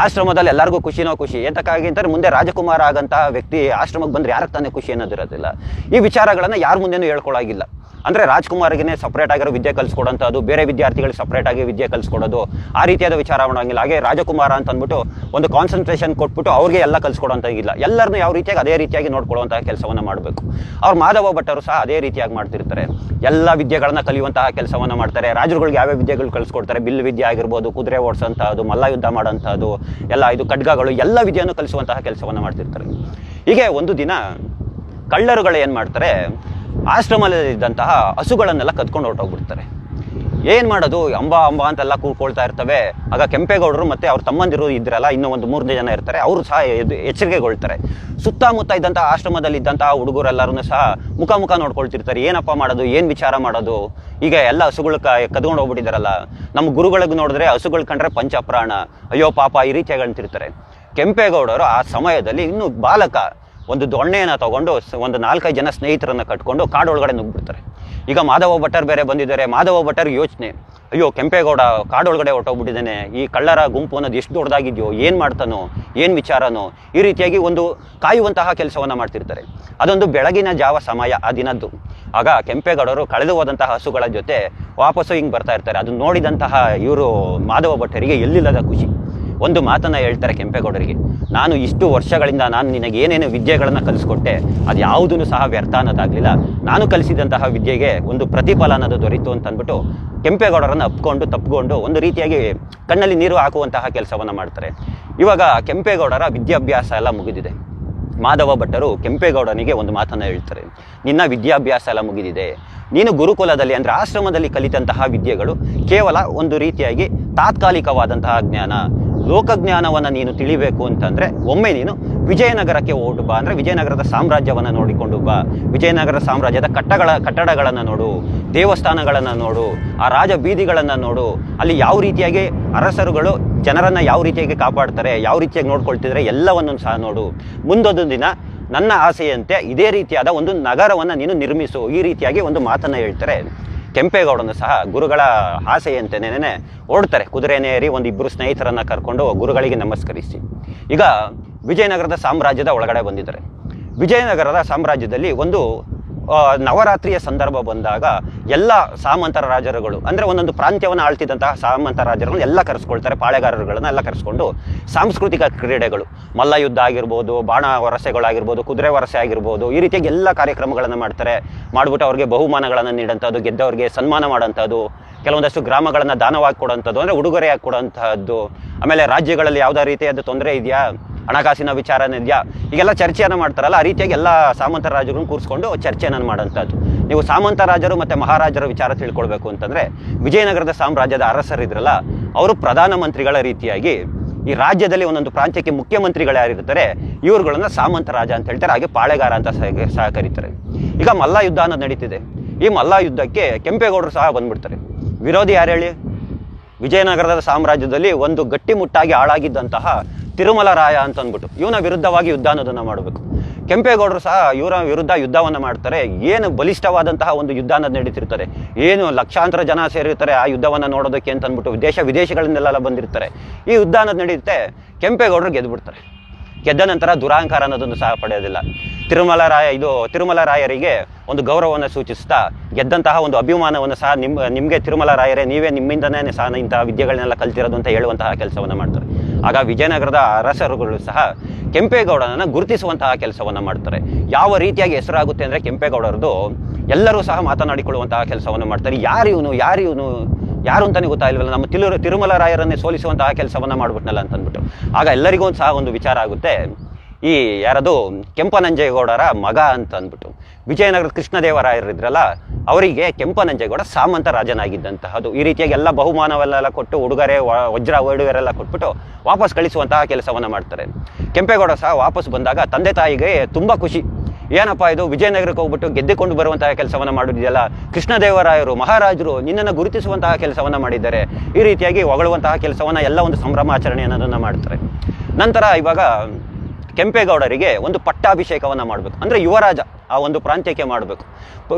A: ಆಶ್ರಮದಲ್ಲಿ ಎಲ್ಲರಿಗೂ ಖುಷಿನೋ ಖುಷಿ. ಎಂತಕ್ಕಾಗಿ ಅಂತಾರೆ, ಮುಂದೆ ರಾಜಕುಮಾರ ಆಗಂತಹ ವ್ಯಕ್ತಿ ಆಶ್ರಮಕ್ಕೆ ಬಂದರೆ ಯಾರಿಗೆ ತಾನೇ ಖುಷಿ ಅನ್ನೋದಿರೋದಿಲ್ಲ. ಈ ವಿಚಾರಗಳನ್ನು ಯಾರ ಮುಂದೆನೂ ಹೇಳ್ಕೊಳ್ಳೋಗಿಲ್ಲ. ಅಂದರೆ ರಾಜ್ಕುಮಾರ್ಗೆ ಸಪ್ರೇಟ್ ಆಗಿರೋ ವಿದ್ಯೆ ಕಲಿಸ್ಕೊಡೋಂಥದ್ದು, ಬೇರೆ ವಿದ್ಯಾರ್ಥಿಗಳಿಗೆ ಸಪ್ರೇಟಾಗಿ ವಿದ್ಯೆ ಕಲಿಸ್ಕೊಡೋದು, ಆ ರೀತಿಯಾದ ವಿಚಾರ ಮಾಡೋಂಗಿಲ್ಲ. ಹಾಗೆ ರಾಜಕುಮಾರ ಅಂತ ಅಂದ್ಬಿಟ್ಟು ಒಂದು ಕಾನ್ಸಂಟ್ರೇಷನ್ ಕೊಟ್ಬಿಟ್ಟು ಅವ್ರಿಗೆ ಎಲ್ಲ ಕಲಿಸ್ಕೊಡೋಂಥದ್ದಿಲ್ಲ. ಎಲ್ಲರನ್ನೂ ಯಾವ ರೀತಿಯಾಗಿ ಅದೇ ರೀತಿಯಾಗಿ ನೋಡ್ಕೊಳ್ಳುವಂತಹ ಕೆಲಸವನ್ನು ಮಾಡಬೇಕು. ಅವ್ರು ಮಾಧವ ಭಟ್ಟರು ಸಹ ಅದೇ ರೀತಿಯಾಗಿ ಮಾಡ್ತಿರ್ತಾರೆ. ಎಲ್ಲ ವಿದ್ಯೆಗಳನ್ನು ಕಲಿಯುವಂತಹ ಕೆಲಸವನ್ನು ಮಾಡ್ತಾರೆ. ರಾಜರುಗಳಿಗೆ ಯಾವ್ಯಾವ ವಿದ್ಯೆಗಳು ಕಲಿಸ್ಕೊಡ್ತಾರೆ, ಬಿಲ್ಲು ವಿದ್ಯೆ ಆಗಿರ್ಬೋದು, ಕುದುರೆ ಓಡಿಸೋಂಥದ್ದು, ಮಲ್ಲ ಯುದ್ಧ ಮಾಡೋಂಥದ್ದು, ಎಲ್ಲ ಇದು ಖಡ್ಗಗಳು, ಎಲ್ಲ ವಿದ್ಯೆಯನ್ನು ಕಲಿಸುವಂತಹ ಕೆಲಸವನ್ನು ಮಾಡ್ತಿರ್ತಾರೆ. ಹೀಗೆ ಒಂದು ದಿನ ಕಳ್ಳರುಗಳು ಏನು ಮಾಡ್ತಾರೆ, ಆಶ್ರಮದಲ್ಲಿದ್ದಂತಹ ಹಸುಗಳನ್ನೆಲ್ಲ ಕದ್ಕೊಂಡು ಹೊರಟೋಗ್ಬಿಡ್ತಾರೆ. ಏನು ಮಾಡೋದು, ಅಂಬ ಅಂಬ ಅಂತೆಲ್ಲ ಕೂಡ್ಕೊಳ್ತಾ ಇರ್ತವೆ. ಆಗ ಕೆಂಪೇಗೌಡರು ಮತ್ತು ಅವ್ರ ತಮ್ಮಂದಿರು ಇದ್ರಲ್ಲ, ಇನ್ನೂ ಒಂದು 3 ಜನ ಇರ್ತಾರೆ, ಅವರು ಸಹ ಎಚ್ಚರಿಕೆಗೊಳ್ತಾರೆ. ಸುತ್ತಮುತ್ತ ಇದ್ದಂಥ ಆಶ್ರಮದಲ್ಲಿ ಇದ್ದಂತಹ ಹುಡುಗರೆಲ್ಲರೂ ಸಹ ಮುಖ ನೋಡ್ಕೊಳ್ತಿರ್ತಾರೆ. ಏನಪ್ಪ ಮಾಡೋದು, ಏನು ವಿಚಾರ ಮಾಡೋದು, ಈಗ ಎಲ್ಲ ಹಸುಗಳು ಕದ್ಕೊಂಡು ಹೋಗ್ಬಿಟ್ಟಿದ್ದಾರಲ್ಲ, ನಮ್ಮ ಗುರುಗಳಿಗೆ ನೋಡಿದ್ರೆ ಹಸುಗಳು ಕಂಡ್ರೆ ಪಂಚಪ್ರಾಣ, ಅಯ್ಯೋ ಪಾಪ ಈ ರೀತಿಯಾಗಿ ಅಂತಿರ್ತಾರೆ. ಕೆಂಪೇಗೌಡರು ಆ ಸಮಯದಲ್ಲಿ ಇನ್ನೂ ಬಾಲಕ, ಒಂದು ದೊಣ್ಣೆಯನ್ನು ತಗೊಂಡು ಒಂದು 4-5 ಜನ ಸ್ನೇಹಿತರನ್ನು ಕಟ್ಕೊಂಡು ಕಾಡೊಳಗಡೆ ನುಗ್ಗಿಬಿಡ್ತಾರೆ. ಈಗ ಮಾಧವ ಭಟ್ಟರು ಬೇರೆ ಬಂದಿದ್ದಾರೆ. ಮಾಧವ ಭಟ್ಟರ್ ಯೋಚನೆ, ಅಯ್ಯೋ ಕೆಂಪೇಗೌಡ ಕಾಡೊಳಗಡೆ ಹೊರಟೋಗ್ಬಿಟ್ಟಿದ್ದಾನೆ, ಈ ಕಳ್ಳರ ಗುಂಪು ಅನ್ನೋದು ಎಷ್ಟು ದೊಡ್ಡದಾಗಿದೆಯೋ, ಏನು ಮಾಡ್ತಾನೋ, ಏನು ವಿಚಾರನೋ, ಈ ರೀತಿಯಾಗಿ ಒಂದು ಕಾಯುವಂತಹ ಕೆಲಸವನ್ನು ಮಾಡ್ತಿರ್ತಾರೆ. ಅದೊಂದು ಬೆಳಗಿನ ಜಾವ ಸಮಯ ಆ ದಿನದ್ದು. ಆಗ ಕೆಂಪೇಗೌಡರು ಕಳೆದು ಹೋದಂತಹ ಹಸುಗಳ ಜೊತೆ ವಾಪಸ್ಸು ಹಿಂಗೆ ಬರ್ತಾ ಇರ್ತಾರೆ. ಅದನ್ನು ನೋಡಿದಂತಹ ಇವರು ಮಾಧವ ಭಟ್ಟರಿಗೆ ಎಲ್ಲಿಲ್ಲದ ಖುಷಿ. ಒಂದು ಮಾತನ್ನು ಹೇಳ್ತಾರೆ ಕೆಂಪೇಗೌಡರಿಗೆ, ನಾನು ಇಷ್ಟು ವರ್ಷಗಳಿಂದ ನಾನು ನಿನಗೆ ಏನೇನು ವಿದ್ಯೆಗಳನ್ನು ಕಲಿಸ್ಕೊಟ್ಟೆ, ಅದು ಯಾವುದೂ ಸಹ ವ್ಯರ್ಥ ಅನ್ನೋದಾಗಲಿಲ್ಲ. ನಾನು ಕಲಿಸಿದಂತಹ ವಿದ್ಯೆಗೆ ಒಂದು ಪ್ರತಿಫಲ ಅನ್ನೋದು ದೊರೀತು ಅಂತ ಅಂದ್ಬಿಟ್ಟು ಕೆಂಪೇಗೌಡರನ್ನು ತಪ್ಪಿಕೊಂಡು ಒಂದು ರೀತಿಯಾಗಿ ಕಣ್ಣಲ್ಲಿ ನೀರು ಹಾಕುವಂತಹ ಕೆಲಸವನ್ನು ಮಾಡ್ತಾರೆ. ಇವಾಗ ಕೆಂಪೇಗೌಡರ ವಿದ್ಯಾಭ್ಯಾಸ ಎಲ್ಲ ಮುಗಿದಿದೆ. ಮಾಧವ ಭಟ್ಟರು ಕೆಂಪೇಗೌಡನಿಗೆ ಒಂದು ಮಾತನ್ನು ಹೇಳ್ತಾರೆ, ನಿನ್ನ ವಿದ್ಯಾಭ್ಯಾಸ ಎಲ್ಲ ಮುಗಿದಿದೆ, ನೀನು ಗುರುಕುಲದಲ್ಲಿ ಅಂದರೆ ಆಶ್ರಮದಲ್ಲಿ ಕಲಿತಂತಹ ವಿದ್ಯೆಗಳು ಕೇವಲ ಒಂದು ರೀತಿಯಾಗಿ ತಾತ್ಕಾಲಿಕವಾದಂತಹ ಜ್ಞಾನ. ಲೋಕಜ್ಞಾನವನ್ನು ನೀನು ತಿಳಿಬೇಕು ಅಂತಂದರೆ ಒಮ್ಮೆ ನೀನು ವಿಜಯನಗರಕ್ಕೆ ಓಡು ಬಾ, ಅಂದರೆ ವಿಜಯನಗರದ ಸಾಮ್ರಾಜ್ಯವನ್ನು ನೋಡಿಕೊಂಡು ಬಾ. ವಿಜಯನಗರ ಸಾಮ್ರಾಜ್ಯದ ಕಟ್ಟಡಗಳನ್ನು ನೋಡು, ದೇವಸ್ಥಾನಗಳನ್ನು ನೋಡು, ಆ ರಾಜ ಬೀದಿಗಳನ್ನು ನೋಡು, ಅಲ್ಲಿ ಯಾವ ರೀತಿಯಾಗಿ ಅರಸರುಗಳು ಜನರನ್ನು ಯಾವ ರೀತಿಯಾಗಿ ಕಾಪಾಡ್ತಾರೆ, ಯಾವ ರೀತಿಯಾಗಿ ನೋಡ್ಕೊಳ್ತಿದ್ರೆ ಎಲ್ಲವನ್ನು ಸಹ ನೋಡು. ಮುಂದೊಂದು ದಿನ ನನ್ನ ಆಸೆಯಂತೆ ಇದೇ ರೀತಿಯಾದ ಒಂದು ನಗರವನ್ನು ನೀನು ನಿರ್ಮಿಸು. ಈ ರೀತಿಯಾಗಿ ಒಂದು ಮಾತನ್ನು ಹೇಳ್ತಾರೆ. ಕೆಂಪೇಗೌಡನು ಸಹ ಗುರುಗಳ ಆಸೆಯಂತೆನೇ ಓಡ್ತಾರೆ. ಕುದುರೆನೇ ಏರಿ ಒಂದು 2 ಸ್ನೇಹಿತರನ್ನು ಕರ್ಕೊಂಡು ಗುರುಗಳಿಗೆ ನಮಸ್ಕರಿಸಿ ಈಗ ವಿಜಯನಗರದ ಸಾಮ್ರಾಜ್ಯದ ಒಳಗಡೆ ಬಂದಿದ್ದಾರೆ. ವಿಜಯನಗರದ ಸಾಮ್ರಾಜ್ಯದಲ್ಲಿ ಒಂದು ನವರಾತ್ರಿಯ ಸಂದರ್ಭ ಬಂದಾಗ ಎಲ್ಲ ಸಾಮಂತರ ರಾಜರುಗಳು, ಅಂದರೆ ಒಂದೊಂದು ಪ್ರಾಂತ್ಯವನ್ನು ಆಳ್ತಿದ್ದಂತಹ ಸಾಮಂತ ರಾಜರುಗಳು ಎಲ್ಲ ಕರೆಸ್ಕೊಳ್ತಾರೆ. ಪಾಳೆಗಾರರುಗಳನ್ನ ಎಲ್ಲ ಕರೆಸ್ಕೊಂಡು ಸಾಂಸ್ಕೃತಿಕ ಕ್ರೀಡೆಗಳು, ಮಲ್ಲ ಯುದ್ಧ ಆಗಿರ್ಬೋದು, ಬಾಣ ವರಸೆಗಳಾಗಿರ್ಬೋದು, ಕುದುರೆ ವರಸೆ ಆಗಿರ್ಬೋದು, ಈ ರೀತಿಯಾಗಿ ಎಲ್ಲ ಕಾರ್ಯಕ್ರಮಗಳನ್ನು ಮಾಡಿಬಿಟ್ಟು ಅವ್ರಿಗೆ ಬಹುಮಾನಗಳನ್ನು ನೀಡೋಂಥದ್ದು, ಗೆದ್ದವ್ರಿಗೆ ಸನ್ಮಾನ ಮಾಡೋಂಥದ್ದು, ಕೆಲವೊಂದಷ್ಟು ಗ್ರಾಮಗಳನ್ನು ದಾನವಾಗಿ ಕೊಡೋಂಥದ್ದು, ಅಂದರೆ ಉಡುಗೊರೆಯಾಗಿ ಕೊಡೋಂಥದ್ದು. ಆಮೇಲೆ ರಾಜ್ಯಗಳಲ್ಲಿ ಯಾವುದೇ ರೀತಿಯಾದ ತೊಂದರೆ ಇದೆಯಾ, ಹಣಕಾಸಿನ ವಿಚಾರನೇ ಇದೆಯಾ, ಈಗೆಲ್ಲ ಚರ್ಚೆಯನ್ನು ಮಾಡ್ತಾರಲ್ಲ, ಆ ರೀತಿಯಾಗಿ ಎಲ್ಲ ಸಾಮಂತ ರಾಜರುಗಳನ್ನು ಕೂರಿಸ್ಕೊಂಡು ಚರ್ಚೆಯನ್ನು ಮಾಡೋಂಥದ್ದು. ನೀವು ಸಾಮಂತ ರಾಜರು ಮತ್ತು ಮಹಾರಾಜರ ವಿಚಾರ ತಿಳ್ಕೊಳ್ಬೇಕು ಅಂತಂದರೆ, ವಿಜಯನಗರದ ಸಾಮ್ರಾಜ್ಯದ ಅರಸರಿದ್ರಲ್ಲ, ಅವರು ಪ್ರಧಾನಮಂತ್ರಿಗಳ ರೀತಿಯಾಗಿ ಈ ರಾಜ್ಯದಲ್ಲಿ ಒಂದೊಂದು ಪ್ರಾಂತ್ಯಕ್ಕೆ ಮುಖ್ಯಮಂತ್ರಿಗಳು ಯಾರಿರ್ತಾರೆ ಇವ್ರುಗಳನ್ನ ಸಾಮಂತ ರಾಜ ಅಂತ ಹೇಳ್ತಾರೆ. ಹಾಗೆ ಪಾಳೆಗಾರ ಅಂತ ಸಹ ಕರೀತಾರೆ. ಈಗ ಮಲ್ಲ ಯುದ್ಧ ಅನ್ನೋದು ನಡೀತಿದೆ. ಈ ಮಲ್ಲ ಯುದ್ಧಕ್ಕೆ ಕೆಂಪೇಗೌಡರು ಸಹ ಬಂದ್ಬಿಡ್ತಾರೆ. ವಿರೋಧಿ ಯಾರು ಹೇಳಿ? ವಿಜಯನಗರದ ಸಾಮ್ರಾಜ್ಯದಲ್ಲಿ ಒಂದು ಗಟ್ಟಿಮುಟ್ಟಾಗಿ ಹಾಳಾಗಿದ್ದಂತಹ ತಿರುಮಲ ರಾಯ ಅಂತ ಅಂದ್ಬಿಟ್ಟು ಇವನ ವಿರುದ್ಧವಾಗಿ ಯುದ್ಧ ಅನ್ನೋದನ್ನು ಮಾಡಬೇಕು. ಕೆಂಪೇಗೌಡರು ಸಹ ಇವರ ವಿರುದ್ಧ ಯುದ್ಧವನ್ನು ಮಾಡ್ತಾರೆ. ಏನು ಬಲಿಷ್ಠವಾದಂತಹ ಒಂದು ಯುದ್ಧ ಅನ್ನೋದು ನಡೀತಿರ್ತಾರೆ. ಏನು ಲಕ್ಷಾಂತರ ಜನ ಸೇರಿರ್ತಾರೆ ಆ ಯುದ್ಧವನ್ನು ನೋಡೋದಕ್ಕೆ ಅಂತ ಅಂದ್ಬಿಟ್ಟು ವಿದೇಶಗಳಿಂದೆಲ್ಲ ಬಂದಿರ್ತಾರೆ. ಈ ಯುದ್ಧ ಅನ್ನೋದು ನಡೆಯುತ್ತೆ. ಕೆಂಪೇಗೌಡರು ಗೆದ್ದುಬಿಡ್ತಾರೆ. ಗೆದ್ದ ನಂತರ ದುರಾಂಕಾರ ಅನ್ನೋದನ್ನು ಸಹ ಪಡೆಯೋದಿಲ್ಲ. ತಿರುಮಲ ರಾಯರಿಗೆ ಒಂದು ಗೌರವವನ್ನು ಸೂಚಿಸ್ತಾ ಗೆದ್ದಂತಹ ಒಂದು ಅಭಿಮಾನವನ್ನು ಸಹ ನಿಮಗೆ ತಿರುಮಲ ರಾಯರೇ, ನೀವೇ ನಿಮ್ಮಿಂದನೇ ಸಹ ಇಂತಹ ವಿದ್ಯೆಗಳನ್ನೆಲ್ಲ ಕಲ್ತಿರೋದು ಅಂತ ಹೇಳುವಂತಹ ಕೆಲಸವನ್ನು ಮಾಡ್ತಾರೆ. ಆಗ ವಿಜಯನಗರದ ಅರಸರುಗಳು ಸಹ ಕೆಂಪೇಗೌಡನನ್ನು ಗುರುತಿಸುವಂತಹ ಕೆಲಸವನ್ನು ಮಾಡ್ತಾರೆ. ಯಾವ ರೀತಿಯಾಗಿ ಹೆಸರಾಗುತ್ತೆ ಅಂದರೆ ಕೆಂಪೇಗೌಡರದು ಎಲ್ಲರೂ ಸಹ ಮಾತನಾಡಿಕೊಳ್ಳುವಂತಹ ಕೆಲಸವನ್ನು ಮಾಡ್ತಾರೆ. ಯಾರು ಅಂತಲೇ ಗೊತ್ತಾಗಿಲ್ವಲ್ಲ, ನಮ್ಮ ತಿರುಮಲ ರಾಯರನ್ನೇ ಸೋಲಿಸುವಂತಹ ಕೆಲಸವನ್ನು ಮಾಡ್ಬಿಟ್ನಲ್ಲ ಅಂತಂದ್ಬಿಟ್ಟು. ಆಗ ಎಲ್ಲರಿಗೂ ಸಹ ಒಂದು ವಿಚಾರ ಆಗುತ್ತೆ, ಈ ಯಾರದು ಕೆಂಪನಂಜೇಗೌಡರ ಮಗ ಅಂತ ಅಂದ್ಬಿಟ್ಟು ವಿಜಯನಗರದ ಕೃಷ್ಣದೇವರಾಯರಿದ್ರಲ್ಲ, ಅವರಿಗೆ ಕೆಂಪನಂಜೇಗೌಡ ಸಾಮಂತ ರಾಜನಾಗಿದ್ದಂತಹದ್ದು. ಈ ರೀತಿಯಾಗಿ ಎಲ್ಲ ಬಹುಮಾನವೆಲ್ಲ ಕೊಟ್ಟು ಉಡುಗೊರೆ ವಜ್ರ ಒಡುಗೊರೆಲ್ಲ ಕೊಟ್ಬಿಟ್ಟು ವಾಪಸ್ ಕಳಿಸುವಂತಹ ಕೆಲಸವನ್ನು ಮಾಡ್ತಾರೆ. ಕೆಂಪೇಗೌಡ ಸಹ ವಾಪಸ್ ಬಂದಾಗ ತಂದೆ ತಾಯಿಗೆ ತುಂಬ ಖುಷಿ. ಏನಪ್ಪ ಇದು, ವಿಜಯನಗರಕ್ಕೆ ಹೋಗ್ಬಿಟ್ಟು ಗೆದ್ದುಕೊಂಡು ಬರುವಂತಹ ಕೆಲಸವನ್ನು ಮಾಡಿದೆಯಲ್ಲ, ಕೃಷ್ಣದೇವರಾಯರು ಮಹಾರಾಜರು ನಿನ್ನನ್ನು ಗುರುತಿಸುವಂತಹ ಕೆಲಸವನ್ನು ಮಾಡಿದ್ದಾರೆ. ಈ ರೀತಿಯಾಗಿ ಹೊಗಳುವಂತಹ ಕೆಲಸವನ್ನು ಎಲ್ಲ ಒಂದು ಸಂಭ್ರಮಾಚರಣೆ ಅನ್ನೋದನ್ನು ಮಾಡ್ತಾರೆ. ನಂತರ ಇವಾಗ ಕೆಂಪೇಗೌಡರಿಗೆ ಒಂದು ಪಟ್ಟಾಭಿಷೇಕವನ್ನು ಮಾಡಬೇಕು, ಅಂದರೆ ಯುವರಾಜ ಆ ಒಂದು ಪ್ರಾಂತ್ಯಕ್ಕೆ ಮಾಡಬೇಕು.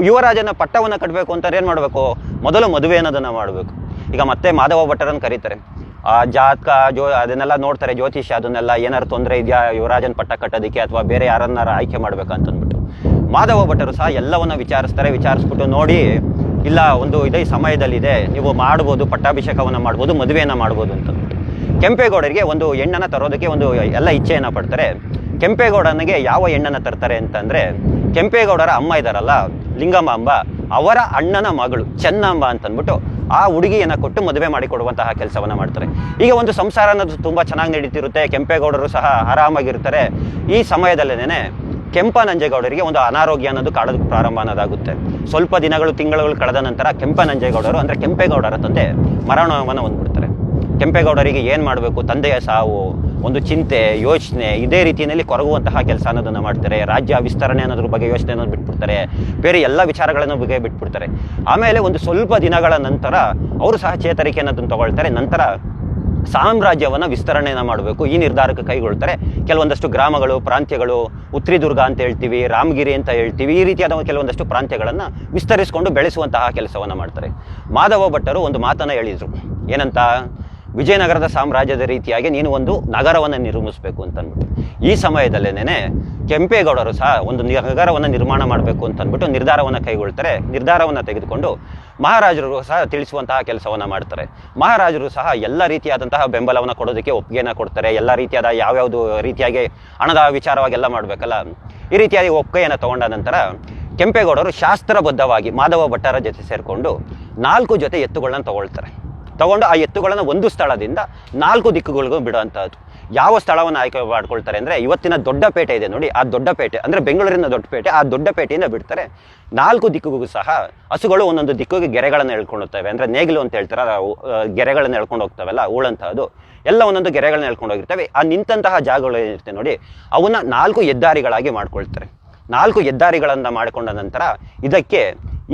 A: ಯುವರಾಜನ ಪಟ್ಟವನ್ನು ಕಟ್ಟಬೇಕು ಅಂತ ಏನು ಮಾಡಬೇಕು, ಮೊದಲು ಮದುವೆ ಅನ್ನೋದನ್ನು ಮಾಡಬೇಕು. ಈಗ ಮತ್ತೆ ಮಾಧವ ಭಟ್ಟರನ್ನು ಕರೀತಾರೆ. ಆ ಜಾತಕ ಅದನ್ನೆಲ್ಲ ನೋಡ್ತಾರೆ, ಜ್ಯೋತಿಷ್ಯ ಅದನ್ನೆಲ್ಲ, ಏನಾರು ತೊಂದರೆ ಇದೆಯಾ ಯುವರಾಜನ ಪಟ್ಟ ಕಟ್ಟೋದಕ್ಕೆ ಅಥವಾ ಬೇರೆ ಯಾರನ್ನಾರು ಆಯ್ಕೆ ಮಾಡಬೇಕಂತಂದ್ಬಿಟ್ಟು ಮಾಧವ ಭಟ್ಟರು ಸಹ ಎಲ್ಲವನ್ನು ವಿಚಾರಿಸ್ಬಿಟ್ಟು ನೋಡಿ, ಇಲ್ಲ ಒಂದು ಇದೇ ಸಮಯದಲ್ಲಿದೆ, ನೀವು ಮಾಡ್ಬೋದು, ಪಟ್ಟಾಭಿಷೇಕವನ್ನು ಮಾಡ್ಬೋದು, ಮದುವೆಯನ್ನು ಮಾಡ್ಬೋದು ಅಂತಂದ್ಬಿಟ್ಟು ಕೆಂಪೇಗೌಡರಿಗೆ ಒಂದು ಹೆಣ್ಣನ್ನು ತರೋದಕ್ಕೆ ಒಂದು ಎಲ್ಲ ಇಚ್ಛೆಯನ್ನು ಪಡ್ತಾರೆ. ಕೆಂಪೇಗೌಡನಿಗೆ ಯಾವ ಹೆಣ್ಣನ್ನು ತರ್ತಾರೆ ಅಂತಂದರೆ, ಕೆಂಪೇಗೌಡರ ಅಮ್ಮ ಇದ್ದಾರಲ್ಲ ಲಿಂಗಮಾಂಬ, ಅವರ ಅಣ್ಣನ ಮಗಳು ಚೆನ್ನಮ್ಮ ಅಂತಂದ್ಬಿಟ್ಟು ಆ ಹುಡುಗಿಯನ್ನು ಕೊಟ್ಟು ಮದುವೆ ಮಾಡಿಕೊಡುವಂತಹ ಕೆಲಸವನ್ನು ಮಾಡ್ತಾರೆ. ಈಗ ಒಂದು ಸಂಸಾರ ಅನ್ನೋದು ತುಂಬ ಚೆನ್ನಾಗಿ ನಡೀತಿರುತ್ತೆ. ಕೆಂಪೇಗೌಡರು ಸಹ ಆರಾಮಾಗಿರ್ತಾರೆ. ಈ ಸಮಯದಲ್ಲೇನೆ ಕೆಂಪನಂಜೇಗೌಡರಿಗೆ ಒಂದು ಅನಾರೋಗ್ಯ ಅನ್ನೋದು ಕಾಡೋದಕ್ಕೆ ಪ್ರಾರಂಭ ಅನ್ನೋದಾಗುತ್ತೆ. ಸ್ವಲ್ಪ ದಿನಗಳು ತಿಂಗಳುಗಳು ಕಳೆದ ನಂತರ ಕೆಂಪನಂಜೇಗೌಡರು ಅಂದರೆ ಕೆಂಪೇಗೌಡರ ತಂದೆ ಮರಣವನ್ನು ಹೊಂದ್ಬಿಡ್ತಾರೆ. ಕೆಂಪೇಗೌಡರಿಗೆ ಏನು ಮಾಡಬೇಕು, ತಂದೆಯ ಸಾವು, ಒಂದು ಚಿಂತೆ, ಯೋಚನೆ, ಇದೇ ರೀತಿಯಲ್ಲಿ ಕೊರಗುವಂತಹ ಕೆಲಸ ಅನ್ನೋದನ್ನು ಮಾಡ್ತಾರೆ. ರಾಜ್ಯ ವಿಸ್ತರಣೆ ಅನ್ನೋದ್ರ ಬಗ್ಗೆ ಯೋಚನೆ ಅನ್ನೋದು ಬಿಟ್ಬಿಡ್ತಾರೆ, ಬೇರೆ ಎಲ್ಲ ವಿಚಾರಗಳನ್ನು ಬಗ್ಗೆ ಬಿಟ್ಬಿಡ್ತಾರೆ. ಆಮೇಲೆ ಒಂದು ಸ್ವಲ್ಪ ದಿನಗಳ ನಂತರ ಅವರು ಸಹ ಚೇತರಿಕೆ ಅನ್ನೋದನ್ನು ತಗೊಳ್ತಾರೆ. ನಂತರ ಸಾಮ್ರಾಜ್ಯವನ್ನು ವಿಸ್ತರಣೆಯನ್ನು ಮಾಡಬೇಕು ಈ ನಿರ್ಧಾರಕ್ಕೆ ಕೈಗೊಳ್ತಾರೆ. ಕೆಲವೊಂದಷ್ಟು ಗ್ರಾಮಗಳು, ಪ್ರಾಂತ್ಯಗಳು, ಉತ್ರಿದುರ್ಗ ಅಂತ ಹೇಳ್ತೀವಿ, ರಾಮಗಿರಿ ಅಂತ ಹೇಳ್ತೀವಿ, ಈ ರೀತಿಯಾದ ಕೆಲವೊಂದಷ್ಟು ಪ್ರಾಂತ್ಯಗಳನ್ನು ವಿಸ್ತರಿಸಿಕೊಂಡು ಬೆಳೆಸುವಂತಹ ಕೆಲಸವನ್ನು ಮಾಡ್ತಾರೆ. ಮಾಧವ ಭಟ್ಟರು ಒಂದು ಮಾತನ್ನು ಹೇಳಿದರು, ಏನಂತ, ವಿಜಯನಗರದ ಸಾಮ್ರಾಜ್ಯದ ರೀತಿಯಾಗಿ ನೀನು ಒಂದು ನಗರವನ್ನು ನಿರ್ಮಿಸಬೇಕು ಅಂತ ಅಂದ್ಬಿಟ್ಟು. ಈ ಸಮಯದಲ್ಲೇನೆ ಕೆಂಪೇಗೌಡರು ಸಹ ಒಂದು ನಗರವನ್ನು ನಿರ್ಮಾಣ ಮಾಡಬೇಕು ಅಂತ ಅಂದ್ಬಿಟ್ಟು ನಿರ್ಧಾರವನ್ನು ಕೈಗೊಳ್ತಾರೆ. ನಿರ್ಧಾರವನ್ನು ತೆಗೆದುಕೊಂಡು ಮಹಾರಾಜರು ಸಹ ತಿಳಿಸುವಂತಹ ಕೆಲಸವನ್ನು ಮಾಡ್ತಾರೆ. ಮಹಾರಾಜರು ಸಹ ಎಲ್ಲ ರೀತಿಯಾದಂತಹ ಬೆಂಬಲವನ್ನು ಕೊಡೋದಕ್ಕೆ ಒಪ್ಪಿಗೆಯನ್ನು ಕೊಡ್ತಾರೆ. ಎಲ್ಲ ರೀತಿಯಾದ ಯಾವ್ಯಾವುದು ರೀತಿಯಾಗಿ ಹಣದ ವಿಚಾರವಾಗೆಲ್ಲ ಮಾಡಬೇಕಲ್ಲ, ಈ ರೀತಿಯಾಗಿ ಒಪ್ಪಿಗೆಯನ್ನು ತಗೊಂಡ ನಂತರ ಕೆಂಪೇಗೌಡರು ಶಾಸ್ತ್ರಬದ್ಧವಾಗಿ ಮಾಧವ ಭಟ್ಟರ ಜೊತೆ ಸೇರಿಕೊಂಡು 4 ಜೊತೆ ಎತ್ತುಗಳನ್ನ ತಗೊಂಡು ಆ ಎತ್ತುಗಳನ್ನು ಒಂದು ಸ್ಥಳದಿಂದ 4 ದಿಕ್ಕುಗಳಿಗೂ ಬಿಡುವಂಥದ್ದು. ಯಾವ ಸ್ಥಳವನ್ನು ಆಯ್ಕೆ ಮಾಡ್ಕೊಳ್ತಾರೆ ಅಂದರೆ, ಇವತ್ತಿನ ದೊಡ್ಡ ಪೇಟೆ ಇದೆ ನೋಡಿ, ಆ ದೊಡ್ಡ ಪೇಟೆ ಅಂದರೆ ಬೆಂಗಳೂರಿನ ದೊಡ್ಡ ಪೇಟೆ, ಆ ದೊಡ್ಡ ಪೇಟೆಯಿಂದ ಬಿಡ್ತಾರೆ. 4 ದಿಕ್ಕುಗೂ ಸಹ ಹಸುಗಳು ಒಂದೊಂದು ದಿಕ್ಕಿಗೆ ಗೆರೆಗಳನ್ನು ಎಳ್ಕೊಂಡು ಹೋಗ್ತವೆ. ಅಂದರೆ ನೇಗಿಲು ಅಂತ ಹೇಳ್ತಾರೆ, ಗೆರೆಗಳನ್ನು ಎಳ್ಕೊಂಡು ಹೋಗ್ತವೆಲ್ಲ ಹೂಳಂತಹದ್ದು, ಎಲ್ಲ ಒಂದೊಂದು ಗೆರೆಗಳನ್ನ ಎಳ್ಕೊಂಡು ಹೋಗಿರ್ತವೆ. ಆ ನಿಂತಹ ಜಾಗಗಳು ಏನಿರುತ್ತೆ ನೋಡಿ, ಅವನ್ನ 4 ಹೆದ್ದಾರಿಗಳಾಗಿ ಮಾಡ್ಕೊಳ್ತಾರೆ. 4 ಹೆದ್ದಾರಿಗಳನ್ನು ಮಾಡಿಕೊಂಡ ನಂತರ ಇದಕ್ಕೆ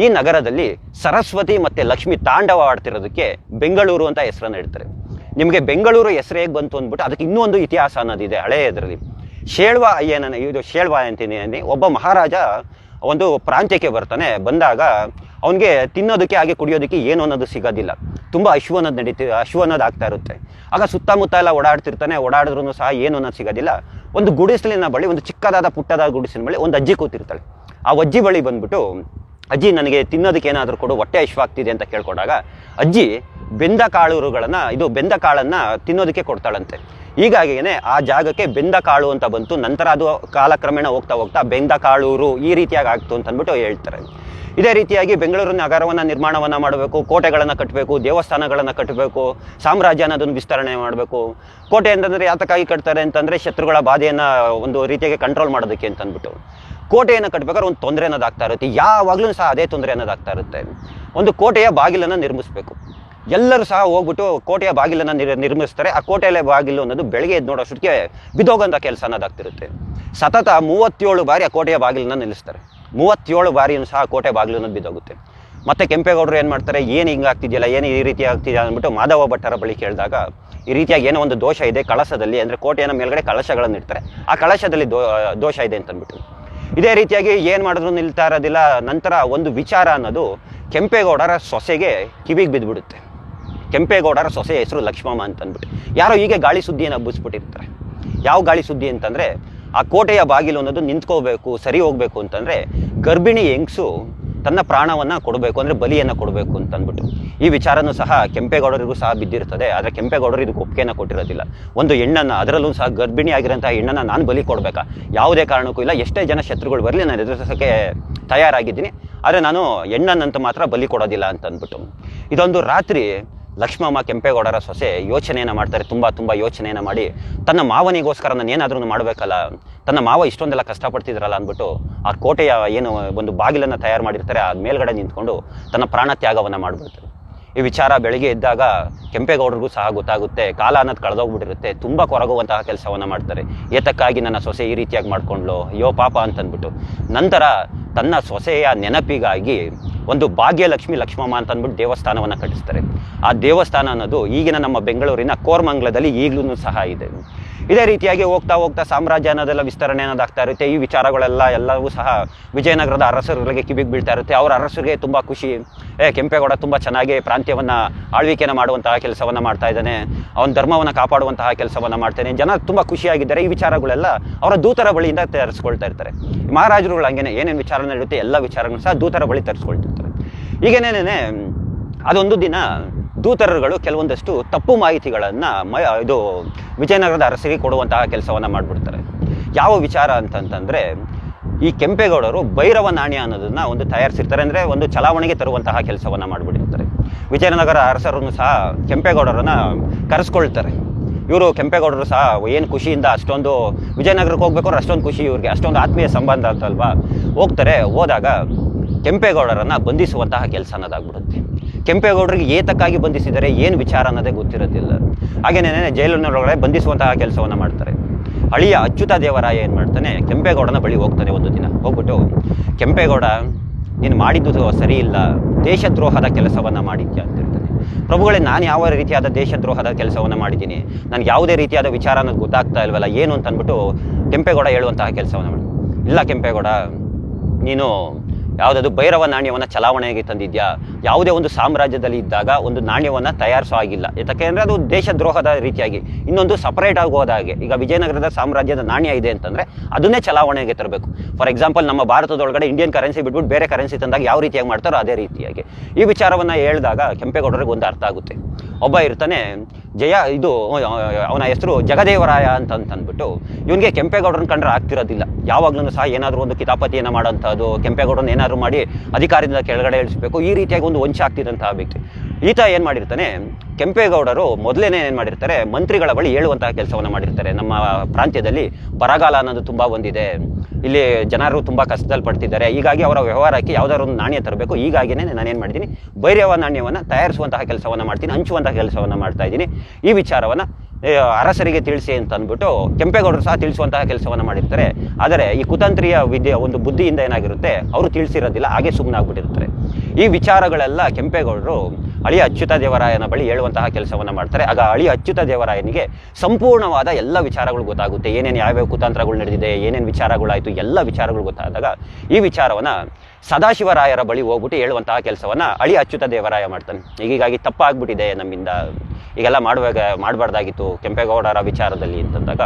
A: ಈ ನಗರದಲ್ಲಿ ಸರಸ್ವತಿ ಮತ್ತು ಲಕ್ಷ್ಮಿ ತಾಂಡವ ಆಡ್ತಿರೋದಕ್ಕೆ ಬೆಂಗಳೂರು ಅಂತ ಹೆಸರನ್ನು ಇಡ್ತಾರೆ. ನಿಮಗೆ ಬೆಂಗಳೂರು ಹೆಸರು ಹೇಗೆ ಬಂತು ಅಂದ್ಬಿಟ್ಟು ಅದಕ್ಕೆ ಇನ್ನೂ ಒಂದು ಇತಿಹಾಸ ಅನ್ನೋದಿದೆ ಹಳೆಯದರಲ್ಲಿ. ಶೇಳ್ವ ಅಯ್ಯನ, ಇದು ಶೇಳ್ವ ಅಂತೀನಿ, ಒಬ್ಬ ಮಹಾರಾಜ ಒಂದು ಪ್ರಾಂತ್ಯಕ್ಕೆ ಬರ್ತಾನೆ. ಬಂದಾಗ ಅವನಿಗೆ ತಿನ್ನೋದಕ್ಕೆ ಹಾಗೆ ಕುಡಿಯೋದಕ್ಕೆ ಏನು ಅನ್ನೋದು ಸಿಗೋದಿಲ್ಲ. ತುಂಬ ಹಶು ಅನ್ನೋದು ಆಗ್ತಾ ಇರುತ್ತೆ. ಆಗ ಸುತ್ತಮುತ್ತ ಎಲ್ಲ ಓಡಾಡಿದ್ರೂ ಸಹ ಏನು ಅನ್ನೋದು ಸಿಗೋದಿಲ್ಲ. ಒಂದು ಗುಡಿಸಲಿನ ಬಳಿ, ಒಂದು ಚಿಕ್ಕದಾದ ಪುಟ್ಟದಾದ ಗುಡಿಸಿನ ಬಳಿ ಒಂದು ಅಜ್ಜಿ ಕೂತಿರ್ತಾಳೆ. ಆ ಅಜ್ಜಿ ಬಳಿ ಬಂದ್ಬಿಟ್ಟು, ಅಜ್ಜಿ ನನಗೆ ತಿನ್ನೋದಕ್ಕೆ ಏನಾದರೂ ಕೊಡು, ಹೊಟ್ಟೆ ಹಶ್ವಾಗ್ತಿದೆ ಅಂತ ಕೇಳ್ಕೊಂಡಾಗ ಅಜ್ಜಿ ಬೆಂದ ಕಾಳನ್ನು ತಿನ್ನೋದಕ್ಕೆ ಕೊಡ್ತಾಳಂತೆ. ಹೀಗಾಗಿಯೇ ಆ ಜಾಗಕ್ಕೆ ಬೆಂದ ಕಾಳು ಅಂತ ಬಂತು. ನಂತರ ಅದು ಕಾಲಕ್ರಮೇಣ ಹೋಗ್ತಾ ಬೆಂದ ಕಾಳೂರು ಈ ರೀತಿಯಾಗಿ ಆಗ್ತು ಅಂತ ಅಂದ್ಬಿಟ್ಟು ಹೇಳ್ತಾರೆ. ಇದೇ ರೀತಿಯಾಗಿ ಬೆಂಗಳೂರು ನಗರವನ್ನು ನಿರ್ಮಾಣವನ್ನು ಮಾಡಬೇಕು, ಕೋಟೆಗಳನ್ನು ಕಟ್ಟಬೇಕು, ದೇವಸ್ಥಾನಗಳನ್ನು ಕಟ್ಟಬೇಕು, ಸಾಮ್ರಾಜ್ಯ ಅನ್ನೋದನ್ನು ವಿಸ್ತರಣೆ ಮಾಡಬೇಕು. ಕೋಟೆ ಅಂತಂದರೆ ಯಾತಕ್ಕಾಗಿ ಕಟ್ತಾರೆ ಅಂತಂದರೆ ಶತ್ರುಗಳ ಬಾಧೆಯನ್ನು ಒಂದು ರೀತಿಯಾಗಿ ಕಂಟ್ರೋಲ್ ಮಾಡೋದಕ್ಕೆ ಅಂತ ಅಂದ್ಬಿಟ್ಟು. ಕೋಟೆಯನ್ನು ಕಟ್ಟಬೇಕಾದ್ರೆ ಒಂದು ತೊಂದರೆ ಅನ್ನೋದಾಗ್ತಾ ಇರುತ್ತೆ, ಯಾವಾಗಲೂ ಸಹ ಅದೇ ತೊಂದರೆ ಅನ್ನೋದಾಗ್ತಾ ಇರುತ್ತೆ. ಒಂದು ಕೋಟೆಯ ಬಾಗಿಲನ್ನು ನಿರ್ಮಿಸಬೇಕು. ಎಲ್ಲರೂ ಸಹ ಹೋಗ್ಬಿಟ್ಟು ಕೋಟೆಯ ಬಾಗಿಲನ್ನು ನಿರ್ಮಿಸ್ತಾರೆ. ಆ ಕೋಟೆಯ ಬಾಗಿಲು ಅನ್ನೋದು ಬೆಳಗ್ಗೆ ಎದ್ದು ನೋಡೋಷ್ಟಕ್ಕೆ ಬಿದ್ದೋಗಂಥ ಕೆಲಸ ಅನ್ನೋದಾಗ್ತಿರುತ್ತೆ. ಸತತ 37 ಬಾರಿ ಆ ಕೋಟೆಯ ಬಾಗಿಲನ್ನು ನಿಲ್ಲಿಸ್ತಾರೆ. 37 ಬಾರಿಯೂ ಸಹ ಕೋಟೆ ಬಾಗಿಲು ಅನ್ನೋದು ಬಿದ್ದೋಗುತ್ತೆ. ಮತ್ತೆ ಕೆಂಪೇಗೌಡರು ಏನು ಮಾಡ್ತಾರೆ, ಏನು ಹಿಂಗಾಗ್ತಿದೆಯಲ್ಲ, ಏನು ಈ ರೀತಿ ಆಗ್ತಿದೆಯಾ ಅಂದ್ಬಿಟ್ಟು ಮಾಧವ ಭಟ್ಟರ ಬಳಿ ಕೇಳಿದಾಗ, ಈ ರೀತಿಯಾಗಿ ಏನೋ ಒಂದು ದೋಷ ಇದೆ ಕಳಶದಲ್ಲಿ, ಅಂದರೆ ಕೋಟೆಯ ಮೇಲ್ಗಡೆ ಕಳಶಗಳನ್ನು ಇಡ್ತಾರೆ, ಆ ಕಳಶದಲ್ಲಿ ದೋಷ ಇದೆ ಅಂತಂದ್ಬಿಟ್ಟು. ಇದೇ ರೀತಿಯಾಗಿ ಏನು ಮಾಡಿದ್ರು ನಿಲ್ತಾ ಇರೋದಿಲ್ಲ. ನಂತರ ಒಂದು ವಿಚಾರ ಅನ್ನೋದು ಕೆಂಪೇಗೌಡರ ಸೊಸೆಗೆ ಕಿವಿಗೆ ಬಿದ್ದುಬಿಡುತ್ತೆ. ಕೆಂಪೇಗೌಡರ ಸೊಸೆ ಹೆಸರು ಲಕ್ಷ್ಮಮ್ಮ ಅಂತಂದ್ಬಿಟ್ಟು ಯಾರೋ ಹೀಗೆ ಗಾಳಿ ಸುದ್ದಿಯನ್ನು ಹಬ್ಬಿಸ್ಬಿಟ್ಟಿರ್ತಾರೆ. ಯಾವ ಗಾಳಿ ಸುದ್ದಿ ಅಂತಂದರೆ, ಆ ಕೋಟೆಯ ಬಾಗಿಲು ಅನ್ನೋದು ನಿಂತ್ಕೋಬೇಕು, ಸರಿ ಹೋಗಬೇಕು ಅಂತಂದರೆ ಗರ್ಭಿಣಿ ಹೆಂಗಸು ತನ್ನ ಪ್ರಾಣವನ್ನು ಕೊಡಬೇಕು, ಅಂದರೆ ಬಲಿಯನ್ನು ಕೊಡಬೇಕು ಅಂತಂದ್ಬಿಟ್ಟು. ಈ ವಿಚಾರನೂ ಸಹ ಕೆಂಪೇಗೌಡರಿಗೂ ಸಹ ಬಿದ್ದಿರ್ತದೆ. ಆದರೆ ಕೆಂಪೇಗೌಡರು ಇದಕ್ಕೆ ಒಪ್ಪಿಗೆಯನ್ನು ಕೊಟ್ಟಿರೋದಿಲ್ಲ. ಒಂದು ಹೆಣ್ಣನ್ನು, ಅದರಲ್ಲೂ ಸಹ ಗರ್ಭಿಣಿ ಆಗಿರೋಂಥ ಹೆಣ್ಣನ್ನು ನಾನು ಬಲಿ ಕೊಡಬೇಕಾ, ಯಾವುದೇ ಕಾರಣಕ್ಕೂ ಇಲ್ಲ, ಎಷ್ಟೇ ಜನ ಶತ್ರುಗಳು ಬರಲಿ ನಾನು ಎದುರಿಸೋಕ್ಕೆ ತಯಾರಾಗಿದ್ದೀನಿ, ಆದರೆ ನಾನು ಹೆಣ್ಣನ್ನಂತೂ ಮಾತ್ರ ಬಲಿ ಕೊಡೋದಿಲ್ಲ ಅಂತಂದ್ಬಿಟ್ಟು. ಇದೊಂದು ರಾತ್ರಿ ಲಕ್ಷ್ಮಮ್ಮ ಕೆಂಪೇಗೌಡರ ಸೊಸೆ ಯೋಚನೆಯನ್ನು ಮಾಡ್ತಾರೆ. ತುಂಬ ಯೋಚನೆಯನ್ನು ಮಾಡಿ ತನ್ನ ಮಾವನಿಗೋಸ್ಕರ ನಾನು ಏನಾದ್ರೂ ಮಾಡಬೇಕಲ್ಲ, ತನ್ನ ಮಾವ ಇಷ್ಟೊಂದೆಲ್ಲ ಕಷ್ಟಪಡ್ತಿದ್ರಲ್ಲ ಅಂದ್ಬಿಟ್ಟು ಆ ಕೋಟೆಯ ಏನು ಒಂದು ಬಾಗಿಲನ್ನು ತಯಾರು ಮಾಡಿರ್ತಾರೆ, ಆ ಮೇಲ್ಗಡೆ ನಿಂತ್ಕೊಂಡು ತನ್ನ ಪ್ರಾಣ ತ್ಯಾಗವನ್ನು ಮಾಡಿಬಿಡ್ತಾರೆ. ಈ ವಿಚಾರ ಬೆಳಿಗ್ಗೆ ಎದ್ದಾಗ ಕೆಂಪೇಗೌಡರಿಗೂ ಸಹ ಗೊತ್ತಾಗುತ್ತೆ. ಕಾಲ ಅನ್ನೋದು ಕಳೆದೋಗ್ಬಿಟ್ಟಿರುತ್ತೆ. ತುಂಬ ಕೊರಗುವಂತಹ ಕೆಲಸವನ್ನು ಮಾಡ್ತಾರೆ. ಏತಕ್ಕಾಗಿ ನನ್ನ ಸೊಸೆ ಈ ರೀತಿಯಾಗಿ ಮಾಡ್ಕೊಂಡ್ಲು, ಅಯ್ಯೋ ಪಾಪ ಅಂತಂದ್ಬಿಟ್ಟು. ನಂತರ ತನ್ನ ಸೊಸೆಯ ನೆನಪಿಗಾಗಿ ಒಂದು ಭಾಗ್ಯಲಕ್ಷ್ಮಿ ಲಕ್ಷ್ಮಮ್ಮ ಅಂತ ಅಂದ್ಬಿಟ್ಟು ದೇವಸ್ಥಾನವನ್ನು ಕಟ್ಟಿಸ್ತಾರೆ. ಆ ದೇವಸ್ಥಾನ ಅನ್ನೋದು ಈಗಿನ ನಮ್ಮ ಬೆಂಗಳೂರಿನ ಕೋರಮಂಗಲದಲ್ಲಿ ಈಗಲೂ ಸಹ ಇದೆ. ಇದೇ ರೀತಿಯಾಗಿ ಹೋಗ್ತಾ ಸಾಮ್ರಾಜ್ಯ ಅನ್ನೋದೆಲ್ಲ ವಿಸ್ತರಣೆ ಅನ್ನೋದಾಗ್ತಾ ಇರುತ್ತೆ. ಈ ವಿಚಾರಗಳೆಲ್ಲವೂ ಸಹ ವಿಜಯನಗರದ ಅರಸರುಗಳಿಗೆ ಕಿವಿಗೆ ಬೀಳ್ತಾ ಇರುತ್ತೆ. ಅವರ ಅರಸರಿಗೆ ತುಂಬ ಖುಷಿ, ಕೆಂಪೇಗೌಡ ತುಂಬ ಚೆನ್ನಾಗಿ ಪ್ರಾಂತ್ಯವನ್ನು ಆಳ್ವಿಕೆಯನ್ನು ಮಾಡುವಂತಹ ಕೆಲಸವನ್ನು ಮಾಡ್ತಾ ಇದ್ದಾನೆ, ಅವನ ಧರ್ಮವನ್ನು ಕಾಪಾಡುವಂತಹ ಕೆಲಸವನ್ನು ಮಾಡ್ತಾನೆ, ಜನ ತುಂಬ ಖುಷಿಯಾಗಿದ್ದಾರೆ. ಈ ವಿಚಾರಗಳೆಲ್ಲ ಅವರ ದೂತರ ಬಳಿಯಿಂದ ತರಿಸ್ಕೊಳ್ತಾ ಇರ್ತಾರೆ. ಮಹಾರಾಜರುಗಳು ಹಂಗೇನೆ ಏನೇನು ವಿಚಾರ ನಡೆಯುತ್ತೆ ಎಲ್ಲ ವಿಚಾರಗಳು ಸಹ ದೂತರ ಬಳಿ ತರಿಸ್ಕೊಳ್ತಿರ್ತಾರೆ. ಈಗೇನೇನೇ ಅದೊಂದು ದಿನ ದೂತರುಗಳು ಕೆಲವೊಂದಷ್ಟು ತಪ್ಪು ಮಾಹಿತಿಗಳನ್ನು ಇದು ವಿಜಯನಗರದ ಅರಸರಿಗೆ ಕೊಡುವಂತಹ ಕೆಲಸವನ್ನು ಮಾಡಿಬಿಡ್ತಾರೆ. ಯಾವ ವಿಚಾರ ಅಂತಂತಂದರೆ, ಈ ಕೆಂಪೇಗೌಡರು ಭೈರವ ನಾಣ್ಯ ಅನ್ನೋದನ್ನು ಒಂದು ತಯಾರಿಸಿರ್ತಾರೆ, ಅಂದರೆ ಒಂದು ಚಲಾವಣೆಗೆ ತರುವಂತಹ ಕೆಲಸವನ್ನು ಮಾಡಿಬಿಟ್ಟಿರ್ತಾರೆ. ವಿಜಯನಗರ ಅರಸರನ್ನು ಸಹ ಕೆಂಪೇಗೌಡರನ್ನು ಕರೆಸ್ಕೊಳ್ತಾರೆ. ಇವರು ಕೆಂಪೇಗೌಡರು ಸಹ ಏನು ಖುಷಿಯಿಂದ ಅಷ್ಟೊಂದು ವಿಜಯನಗರಕ್ಕೆ ಹೋಗ್ಬೇಕಾದ್ರೆ ಅಷ್ಟೊಂದು ಖುಷಿ ಇವ್ರಿಗೆ, ಅಷ್ಟೊಂದು ಆತ್ಮೀಯ ಸಂಬಂಧ ಅಂತಲ್ವಾ. ಹೋದಾಗ ಕೆಂಪೇಗೌಡರನ್ನು ಬಂಧಿಸುವಂತಹ ಕೆಲಸ ಅನ್ನೋದಾಗ್ಬಿಡುತ್ತೆ. ಕೆಂಪೇಗೌಡರಿಗೆ ಏತಕ್ಕಾಗಿ ಬಂಧಿಸಿದರೆ ಏನು ವಿಚಾರ ಅನ್ನೋದೇ ಗೊತ್ತಿರೋದಿಲ್ಲ. ಹಾಗೇನೇ ಜೈಲಿನೊಳಗಡೆ ಬಂಧಿಸುವಂತಹ ಕೆಲಸವನ್ನು ಮಾಡ್ತಾರೆ. ಅಳಿಯ ಅಚ್ಯುತ ದೇವರಾಯ ಏನು ಮಾಡ್ತಾನೆ, ಕೆಂಪೇಗೌಡನ ಬಳಿ ಹೋಗ್ತಾನೆ ಒಂದು ದಿನ. ಹೋಗ್ಬಿಟ್ಟು, ಕೆಂಪೇಗೌಡ ನೀನು ಮಾಡಿದ್ದು ಸರಿ ಇಲ್ಲ, ದೇಶದ್ರೋಹದ ಕೆಲಸವನ್ನು ಮಾಡಿದ್ಯಾ ಅಂತಿರ್ತಾನೆ. ಪ್ರಭುಗಳೇ, ನಾನು ಯಾವ ರೀತಿಯಾದ ದೇಶದ್ರೋಹದ ಕೆಲಸವನ್ನು ಮಾಡಿದ್ದೀನಿ, ನನಗೆ ಯಾವುದೇ ರೀತಿಯಾದ ವಿಚಾರ ಅನ್ನೋದು ಗೊತ್ತಾಗ್ತಾ ಇಲ್ವಲ್ಲ ಏನು ಅಂತ ಅಂದ್ಬಿಟ್ಟು ಕೆಂಪೇಗೌಡ ಹೇಳುವಂತಹ ಕೆಲಸವನ್ನು ಮಾಡಿ. ಇಲ್ಲ ಕೆಂಪೇಗೌಡ, ನೀನು ಯಾವುದಾದ್ರು ಭೈರವ ನಾಣ್ಯವನ್ನು ಚಲಾವಣೆಗೆ ತಂದಿದ್ಯಾ? ಯಾವುದೇ ಒಂದು ಸಾಮ್ರಾಜ್ಯದಲ್ಲಿ ಇದ್ದಾಗ ಒಂದು ನಾಣ್ಯವನ್ನು ತಯಾರಿಸೋ ಆಗಿಲ್ಲ. ಯಾಕೆಂದರೆ ಅದು ದೇಶದ್ರೋಹದ ರೀತಿಯಾಗಿ ಇನ್ನೊಂದು ಸಪರೇಟ್ ಆಗಿ ಹೋದಾಗೆ. ಈಗ ವಿಜಯನಗರದ ಸಾಮ್ರಾಜ್ಯದ ನಾಣ್ಯ ಇದೆ ಅಂತಂದರೆ ಅದನ್ನೇ ಚಲಾವಣೆಗೆ ತರಬೇಕು. ಫಾರ್ ಎಕ್ಸಾಂಪಲ್, ನಮ್ಮ ಭಾರತದೊಳಗಡೆ ಇಂಡಿಯನ್ ಕರೆನ್ಸಿ ಬಿಟ್ಬಿಟ್ಟು ಬೇರೆ ಕರೆನ್ಸಿ ತಂದಾಗ ಯಾವ ರೀತಿಯಾಗಿ ಮಾಡ್ತಾರೋ ಅದೇ ರೀತಿಯಾಗಿ ಈ ವಿಚಾರವನ್ನು ಹೇಳಿದಾಗ ಕೆಂಪೇಗೌಡರಿಗೆ ಒಂದು ಅರ್ಥ ಆಗುತ್ತೆ. ಒಬ್ಬ ಇರ್ತಾನೆ ಅವನ ಹೆಸರು ಜಗದೇವರಾಯ ಅಂತಂದ್ಬಿಟ್ಟು, ಇವನಿಗೆ ಕೆಂಪೇಗೌಡರನ್ನ ಕಂಡ್ರೆ ಆಗ್ತಿರೋದಿಲ್ಲ. ಯಾವಾಗ್ಲೂ ಸಹ ಏನಾದರೂ ಒಂದು ಕಿತಾಪತಿಯನ್ನು ಮಾಡೋಂಥದ್ದು, ಕೆಂಪೇಗೌಡರನ್ನ ಏನಾದರೂ ಮಾಡಿ ಅಧಿಕಾರದಿಂದ ಕೆಳಗಡೆ ಇಳಿಸಬೇಕು, ಈ ರೀತಿಯಾಗಿ ಒಂದು ವಂಶ ಆಗ್ತಿದ್ದಂತಹ ವ್ಯಕ್ತಿ. ಈತ ಏನು ಮಾಡಿರ್ತಾನೆ, ಕೆಂಪೇಗೌಡರು ಮೊದಲೇನೆ ಏನು ಮಾಡಿರ್ತಾರೆ, ಮಂತ್ರಿಗಳ ಬಳಿ ಹೇಳುವಂತಹ ಕೆಲಸವನ್ನು ಮಾಡಿರ್ತಾರೆ. ನಮ್ಮ ಪ್ರಾಂತ್ಯದಲ್ಲಿ ಬರಗಾಲ ಅನ್ನೋದು ತುಂಬ ಬಂದಿದೆ, ಇಲ್ಲಿ ಜನರು ತುಂಬ ಕಷ್ಟದಲ್ಲಿ ಪಡ್ತಿದ್ದಾರೆ, ಹೀಗಾಗಿ ಅವರ ವ್ಯವಹಾರಕ್ಕೆ ಯಾವುದಾದ್ರು ಒಂದು ನಾಣ್ಯ ತರಬೇಕು. ಹೀಗಾಗಿಯೇ ನಾನೇನು ಮಾಡಿದ್ದೀನಿ, ಭೈರವ ನಾಣ್ಯವನ್ನು ತಯಾರಿಸುವಂತಹ ಕೆಲಸವನ್ನು ಮಾಡ್ತೀನಿ, ಹಂಚುವಂತಹ ಕೆಲಸವನ್ನು ಮಾಡ್ತಾ ಇದ್ದೀನಿ. ಈ ವಿಚಾರವನ್ನು ಅರಸರಿಗೆ ತಿಳಿಸಿ ಅಂತ ಅಂದ್ಬಿಟ್ಟು ಕೆಂಪೇಗೌಡರು ಸಹ ತಿಳಿಸುವಂತಹ ಕೆಲಸವನ್ನು ಮಾಡಿರ್ತಾರೆ. ಆದರೆ ಈ ಕುತಂತ್ರಿಯ ಒಂದು ಬುದ್ಧಿಯಿಂದ ಏನಾಗಿರುತ್ತೆ, ಅವರು ತಿಳಿಸಿರೋದಿಲ್ಲ, ಹಾಗೆ ಸುಮ್ಮನಾಗ್ಬಿಟ್ಟಿರ್ತಾರೆ. ಈ ವಿಚಾರಗಳೆಲ್ಲ ಕೆಂಪೇಗೌಡರು ಅಳಿಯ ಅಚ್ಯುತ ದೇವರಾಯನ ಬಳಿ ಹೇಳುವಂತಹ ಕೆಲಸವನ್ನು ಮಾಡ್ತಾರೆ. ಆಗ ಅಳಿಯ ಅಚ್ಯುತ ದೇವರಾಯನಿಗೆ ಸಂಪೂರ್ಣವಾದ ಎಲ್ಲ ವಿಚಾರಗಳು ಗೊತ್ತಾಗುತ್ತೆ. ಏನೇನು ಯಾವ್ಯಾವ ಕುತಂತ್ರಗಳು ನಡೆದಿದೆ, ಏನೇನು ವಿಚಾರಗಳಾಯಿತು, ಎಲ್ಲ ವಿಚಾರಗಳು ಗೊತ್ತಾದಾಗ ಈ ವಿಚಾರವನ್ನು ಸದಾಶಿವರಾಯರ ಬಳಿ ಹೋಗ್ಬಿಟ್ಟು ಹೇಳುವಂತಹ ಕೆಲಸವನ್ನು ಅಳಿಯ ಅಚ್ಯುತ ದೇವರಾಯ ಮಾಡ್ತಾನೆ. ಹೀಗಾಗಿ ತಪ್ಪಾಗ್ಬಿಟ್ಟಿದೆ ನಮ್ಮಿಂದ, ಈಗೆಲ್ಲ ಮಾಡಬಾರ್ದಾಗಿತ್ತು ಕೆಂಪೇಗೌಡರ ವಿಚಾರದಲ್ಲಿ ಅಂತಂದಾಗ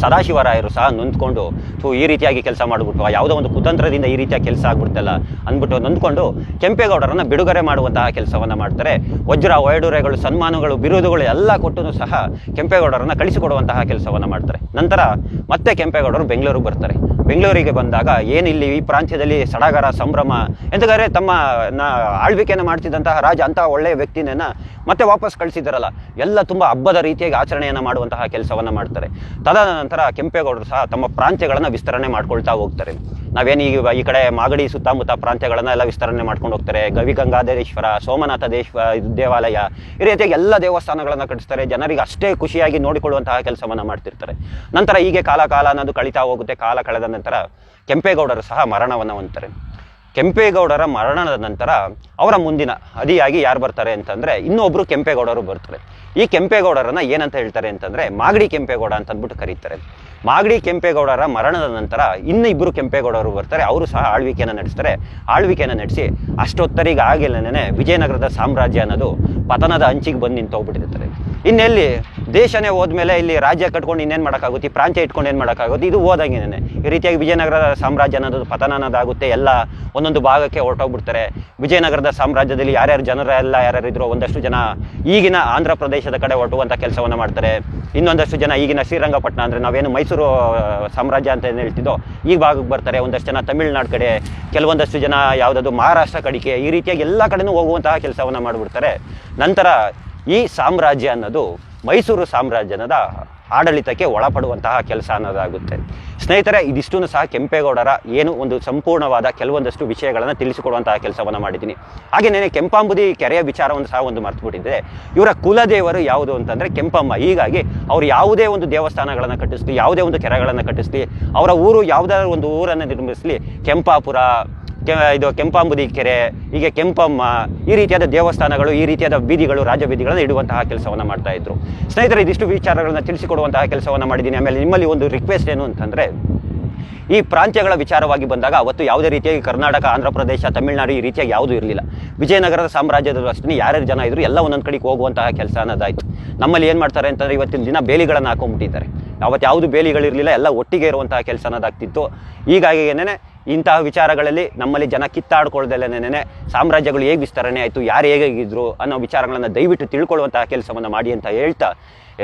A: ಸದಾಶಿವರಾಯರು ಸಹ ನೊಂದ್ಕೊಂಡು, ಈ ರೀತಿಯಾಗಿ ಕೆಲಸ ಮಾಡಿಬಿಟ್ಟು ಯಾವುದೋ ಒಂದು ಕುತಂತ್ರದಿಂದ ಈ ರೀತಿಯಾಗಿ ಕೆಲಸ ಆಗ್ಬಿಡ್ತಲ್ಲ ಅಂದ್ಬಿಟ್ಟು ನೊಂದ್ಕೊಂಡು ಕೆಂಪೇಗೌಡರನ್ನು ಬಿಡುಗಡೆ ಮಾಡುವಂತಹ ಕೆಲಸವನ್ನು ಮಾಡ್ತಾರೆ. ವಜ್ರ ವೈಡೂರ್ಯಗಳು, ಸನ್ಮಾನಗಳು, ಬಿರುದುಗಳು ಎಲ್ಲ ಕೊಟ್ಟು ಸಹ ಕೆಂಪೇಗೌಡರನ್ನು ಕಳಿಸಿಕೊಡುವಂತಹ ಕೆಲಸವನ್ನು ಮಾಡ್ತಾರೆ. ನಂತರ ಮತ್ತೆ ಕೆಂಪೇಗೌಡರು ಬೆಂಗಳೂರಿಗೆ ಬರ್ತಾರೆ. ಬೆಂಗಳೂರಿಗೆ ಬಂದಾಗ ಏನಿಲ್ಲಿ ಈ ಪ್ರಾಂತ್ಯದಲ್ಲಿ ಸಡಗರ ಸಂಭ್ರಮ, ಎಂತಂದರೆ ತಮ್ಮ ಆಳ್ವಿಕೆಯನ್ನು ಮಾಡ್ತಿದ್ದಂತಹ ರಾಜ ಅಂತಹ ಒಳ್ಳೆಯ ವ್ಯಕ್ತಿನ ಮತ್ತೆ ವಾಪಸ್ ಕಳಿಸಿದಾರಲ್ಲ, ಎಲ್ಲ ತುಂಬ ಹಬ್ಬದ ರೀತಿಯಾಗಿ ಆಚರಣೆಯನ್ನು ಮಾಡುವಂತಹ ಕೆಲಸವನ್ನು ಮಾಡ್ತಾರೆ. ತದನಂತರ ಕೆಂಪೇಗೌಡರು ಸಹ ತಮ್ಮ ಪ್ರಾಂತ್ಯಗಳನ್ನು ವಿಸ್ತರಣೆ ಮಾಡ್ಕೊಳ್ತಾ ಹೋಗ್ತಾರೆ. ನಾವೇನು ಈ ಕಡೆ ಮಾಗಡಿ ಸುತ್ತಮುತ್ತ ಪ್ರಾಂತ್ಯಗಳನ್ನು ಎಲ್ಲ ವಿಸ್ತರಣೆ ಮಾಡ್ಕೊಂಡು ಹೋಗ್ತಾರೆ. ಗವಿಗಂಗಾಧರೇಶ್ವರ, ಸೋಮನಾಥ ದೇವಾಲಯ, ಈ ರೀತಿಯಾಗಿ ಎಲ್ಲ ದೇವಸ್ಥಾನಗಳನ್ನು ಕಟ್ಟಿಸ್ತಾರೆ. ಜನರಿಗೆ ಅಷ್ಟೇ ಖುಷಿಯಾಗಿ ನೋಡಿಕೊಳ್ಳುವಂತಹ ಕೆಲಸವನ್ನು ಮಾಡ್ತಿರ್ತಾರೆ. ನಂತರ ಹೀಗೆ ಕಾಲ ಅನ್ನೋದು ಕಳೀತಾ ಹೋಗುತ್ತೆ. ಕಾಲ ಕಳೆದ ನಂತರ ಕೆಂಪೇಗೌಡರು ಸಹ ಮರಣವನ್ನು ಹೊಂದ್ತಾರೆ. ಕೆಂಪೇಗೌಡರ ಮರಣದ ನಂತರ ಅವರ ಮುಂದಿನ ಅದಿಯಾಗಿ ಯಾರು ಬರ್ತಾರೆ ಅಂತಂದರೆ ಇನ್ನೊಬ್ಬರು ಕೆಂಪೇಗೌಡರು ಬರ್ತಾರೆ. ಈ ಕೆಂಪೇಗೌಡರನ್ನು ಏನಂತ ಹೇಳ್ತಾರೆ ಅಂತಂದರೆ ಮಾಗಡಿ ಕೆಂಪೇಗೌಡ ಅಂತ ಅಂದ್ಬಿಟ್ಟು ಕರೀತಾರೆ. ಮಾಗಡಿ ಕೆಂಪೇಗೌಡರ ಮರಣದ ನಂತರ ಇನ್ನು ಇಬ್ಬರು ಕೆಂಪೇಗೌಡರು ಬರ್ತಾರೆ. ಅವರು ಸಹ ಆಳ್ವಿಕೆಯನ್ನು ನಡೆಸ್ತಾರೆ. ಆಳ್ವಿಕೆಯನ್ನು ನಡೆಸಿ ಅಷ್ಟೊತ್ತರಿಗೆ ಆಗಿಲ್ಲನೇ ವಿಜಯನಗರದ ಸಾಮ್ರಾಜ್ಯ ಅನ್ನೋದು ಪತನದ ಅಂಚಿಗೆ ಬಂದು ನಿಂತು ಹೋಗ್ಬಿಟ್ಟಿರ್ತಾರೆ. ಇನ್ನೆಲ್ಲಿ ದೇಶನೇ ಹೋದ್ಮೇಲೆ ಇಲ್ಲಿ ರಾಜ್ಯ ಕಟ್ಕೊಂಡು ಇನ್ನೇನು ಮಾಡೋಕ್ಕಾಗುತ್ತೆ, ಈ ಪ್ರಾಂತ್ಯ ಇಟ್ಕೊಂಡು ಏನು ಮಾಡೋಕ್ಕಾಗುತ್ತೆ, ಇದು ಹೋದಂಗೆನೇ ಈ ರೀತಿಯಾಗಿ ವಿಜಯನಗರದ ಸಾಮ್ರಾಜ್ಯ ಅನ್ನೋದು ಪತನ ಅನ್ನೋದಾಗುತ್ತೆ. ಎಲ್ಲ ಒಂದೊಂದು ಭಾಗಕ್ಕೆ ಹೊರಟೋಗ್ಬಿಡ್ತಾರೆ. ವಿಜಯನಗರದ ಸಾಮ್ರಾಜ್ಯದಲ್ಲಿ ಯಾರ್ಯಾರಿದ್ರೋ ಒಂದಷ್ಟು ಜನ ಈಗಿನ ಆಂಧ್ರ ಪ್ರದೇಶದ ಕಡೆ ಹೊರಟುವಂಥ ಕೆಲಸವನ್ನು ಮಾಡ್ತಾರೆ. ಇನ್ನೊಂದಷ್ಟು ಜನ ಈಗಿನ ಶ್ರೀರಂಗಪಟ್ಟಣ ಅಂದರೆ ನಾವೇನು ಮೈಸೂರು ಸಾಮ್ರಾಜ್ಯ ಅಂತ ಏನು ಹೇಳ್ತಿದ್ದೋ ಈ ಭಾಗಕ್ಕೆ ಬರ್ತಾರೆ. ಒಂದಷ್ಟು ಜನ ತಮಿಳುನಾಡು ಕಡೆ, ಕೆಲವೊಂದಷ್ಟು ಜನ ಯಾವುದಾದ್ರು ಮಹಾರಾಷ್ಟ್ರ ಕಡೆಗೆ, ಈ ರೀತಿಯಾಗಿ ಎಲ್ಲ ಕಡೆನೂ ಹೋಗುವಂತಹ ಕೆಲಸವನ್ನು ಮಾಡಿಬಿಡ್ತಾರೆ. ನಂತರ ಈ ಸಾಮ್ರಾಜ್ಯ ಅನ್ನೋದು ಮೈಸೂರು ಸಾಮ್ರಾಜ್ಯದ ಆಡಳಿತಕ್ಕೆ ಒಳಪಡುವಂತಹ ಕೆಲಸ ಅನ್ನೋದಾಗುತ್ತೆ. ಸ್ನೇಹಿತರೆ, ಇದಿಷ್ಟೂ ಸಹ ಕೆಂಪೇಗೌಡರ ಏನು ಒಂದು ಸಂಪೂರ್ಣವಾದ ಕೆಲವೊಂದಷ್ಟು ವಿಷಯಗಳನ್ನು ತಿಳಿಸಿಕೊಡುವಂತಹ ಕೆಲಸವನ್ನು ಮಾಡಿದ್ದೀನಿ. ಹಾಗೆಯೇ ಕೆಂಪಾಂಬುದಿ ಕೆರೆಯ ವಿಚಾರವನ್ನು ಸಹ ಒಂದು ಮರ್ತುಬಿಟ್ಟಿದ್ದೆ. ಇವರ ಕುಲದೇವರು ಯಾವುದು ಅಂತಂದರೆ ಕೆಂಪಮ್ಮ. ಹೀಗಾಗಿ ಅವರು ಯಾವುದೇ ಒಂದು ದೇವಸ್ಥಾನಗಳನ್ನು ಕಟ್ಟಿಸ್ಲಿ, ಯಾವುದೇ ಒಂದು ಕೆರೆಗಳನ್ನು ಕಟ್ಟಿಸ್ಲಿ, ಅವರ ಊರು ಯಾವುದಾದ್ರೂ ಒಂದು ಊರನ್ನು ನಿರ್ಮಿಸಲಿ, ಕೆಂಪಾಪುರ, ಇದು ಕೆಂಪಾಂಬುದಿ ಕೆರೆ, ಹೀಗೆ ಕೆಂಪಮ್ಮ, ಈ ರೀತಿಯಾದ ದೇವಸ್ಥಾನಗಳು, ಈ ರೀತಿಯಾದ ಬೀದಿಗಳು, ರಾಜಬೀದಿಗಳನ್ನು ಇಡುವಂತಹ ಕೆಲಸವನ್ನು ಮಾಡ್ತಾ ಇದ್ರು. ಸ್ನೇಹಿತರೆ, ಇದಿಷ್ಟು ವಿಚಾರಗಳನ್ನು ತಿಳಿಸಿಕೊಡುವಂತಹ ಕೆಲಸವನ್ನು ಮಾಡಿದ್ದೀನಿ. ಆಮೇಲೆ ನಿಮ್ಮಲ್ಲಿ ಒಂದು ರಿಕ್ವೆಸ್ಟ್ ಏನು ಅಂತಂದರೆ, ಈ ಪ್ರಾಂತ್ಯಗಳ ವಿಚಾರವಾಗಿ ಬಂದಾಗ ಅವತ್ತು ಯಾವುದೇ ರೀತಿಯಾಗಿ ಕರ್ನಾಟಕ, ಆಂಧ್ರ ಪ್ರದೇಶ, ತಮಿಳುನಾಡು ಈ ರೀತಿಯಾಗಿ ಯಾವುದೂ ಇರಲಿಲ್ಲ. ವಿಜಯನಗರದ ಸಾಮ್ರಾಜ್ಯದಲ್ಲೂ ಅಷ್ಟೇ ಯಾರ್ಯಾರು ಜನ ಇದ್ರು ಎಲ್ಲ ಒಂದೊಂದು ಕಡೆಗೆ ಹೋಗುವಂತಹ ಕೆಲಸ ಅನ್ನೋದಾಯಿತು. ನಮ್ಮಲ್ಲಿ ಏನು ಮಾಡ್ತಾರೆ ಅಂತಂದರೆ ಇವತ್ತಿನ ದಿನ ಬೇಲಿಗಳನ್ನು ಹಾಕೊಂಡ್ಬಿಟ್ಟಿದ್ದಾರೆ. ಅವತ್ತು ಯಾವುದು ಬೇಲಿಗಳಿರಲಿಲ್ಲ, ಎಲ್ಲ ಒಟ್ಟಿಗೆ ಇರುವಂತಹ ಕೆಲಸ ಅನ್ನೋದಾಗ್ತಿತ್ತು. ಹೀಗಾಗಿ ಏನೇ ಇಂತಹ ವಿಚಾರಗಳಲ್ಲಿ ನಮ್ಮಲ್ಲಿ ಜನ ಕಿತ್ತಾಡ್ಕೊಳ್ದಲ್ಲೇ ಸಾಮ್ರಾಜ್ಯಗಳು ಹೇಗೆ ವಿಸ್ತರಣೆ ಆಯಿತು, ಯಾರು ಹೇಗಿದ್ರು ಅನ್ನೋ ವಿಚಾರಗಳನ್ನು ದಯವಿಟ್ಟು ತಿಳ್ಕೊಳ್ಳುವಂತಹ ಕೆಲಸವನ್ನು ಮಾಡಿ ಅಂತ ಹೇಳ್ತಾ,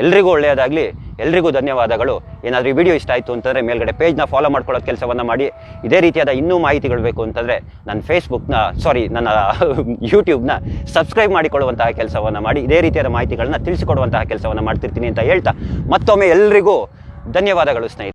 A: ಎಲ್ರಿಗೂ ಒಳ್ಳೆಯದಾಗಲಿ, ಎಲ್ರಿಗೂ ಧನ್ಯವಾದಗಳು. ಏನಾದರೂ ಈ ವಿಡಿಯೋ ಇಷ್ಟ ಆಯಿತು ಅಂತಂದರೆ ಮೇಲ್ಗಡೆ ಪೇಜ್ನ ಫಾಲೋ ಮಾಡ್ಕೊಳ್ಳೋ ಕೆಲಸವನ್ನು ಮಾಡಿ. ಇದೇ ರೀತಿಯಾದ ಇನ್ನೂ ಮಾಹಿತಿಗಳು ಬೇಕು ಅಂತಂದರೆ ನನ್ನ ಯೂಟ್ಯೂಬ್ನ ಸಬ್ಸ್ಕ್ರೈಬ್ ಮಾಡಿಕೊಳ್ಳುವಂತಹ ಕೆಲಸವನ್ನು ಮಾಡಿ. ಇದೇ ರೀತಿಯಾದ ಮಾಹಿತಿಗಳನ್ನ ತಿಳಿಸಿಕೊಡುವಂತಹ ಕೆಲಸವನ್ನು ಮಾಡ್ತಿರ್ತೀನಿ ಅಂತ ಹೇಳ್ತಾ ಮತ್ತೊಮ್ಮೆ ಎಲ್ರಿಗೂ ಧನ್ಯವಾದಗಳು ಸ್ನೇಹಿತರೆ.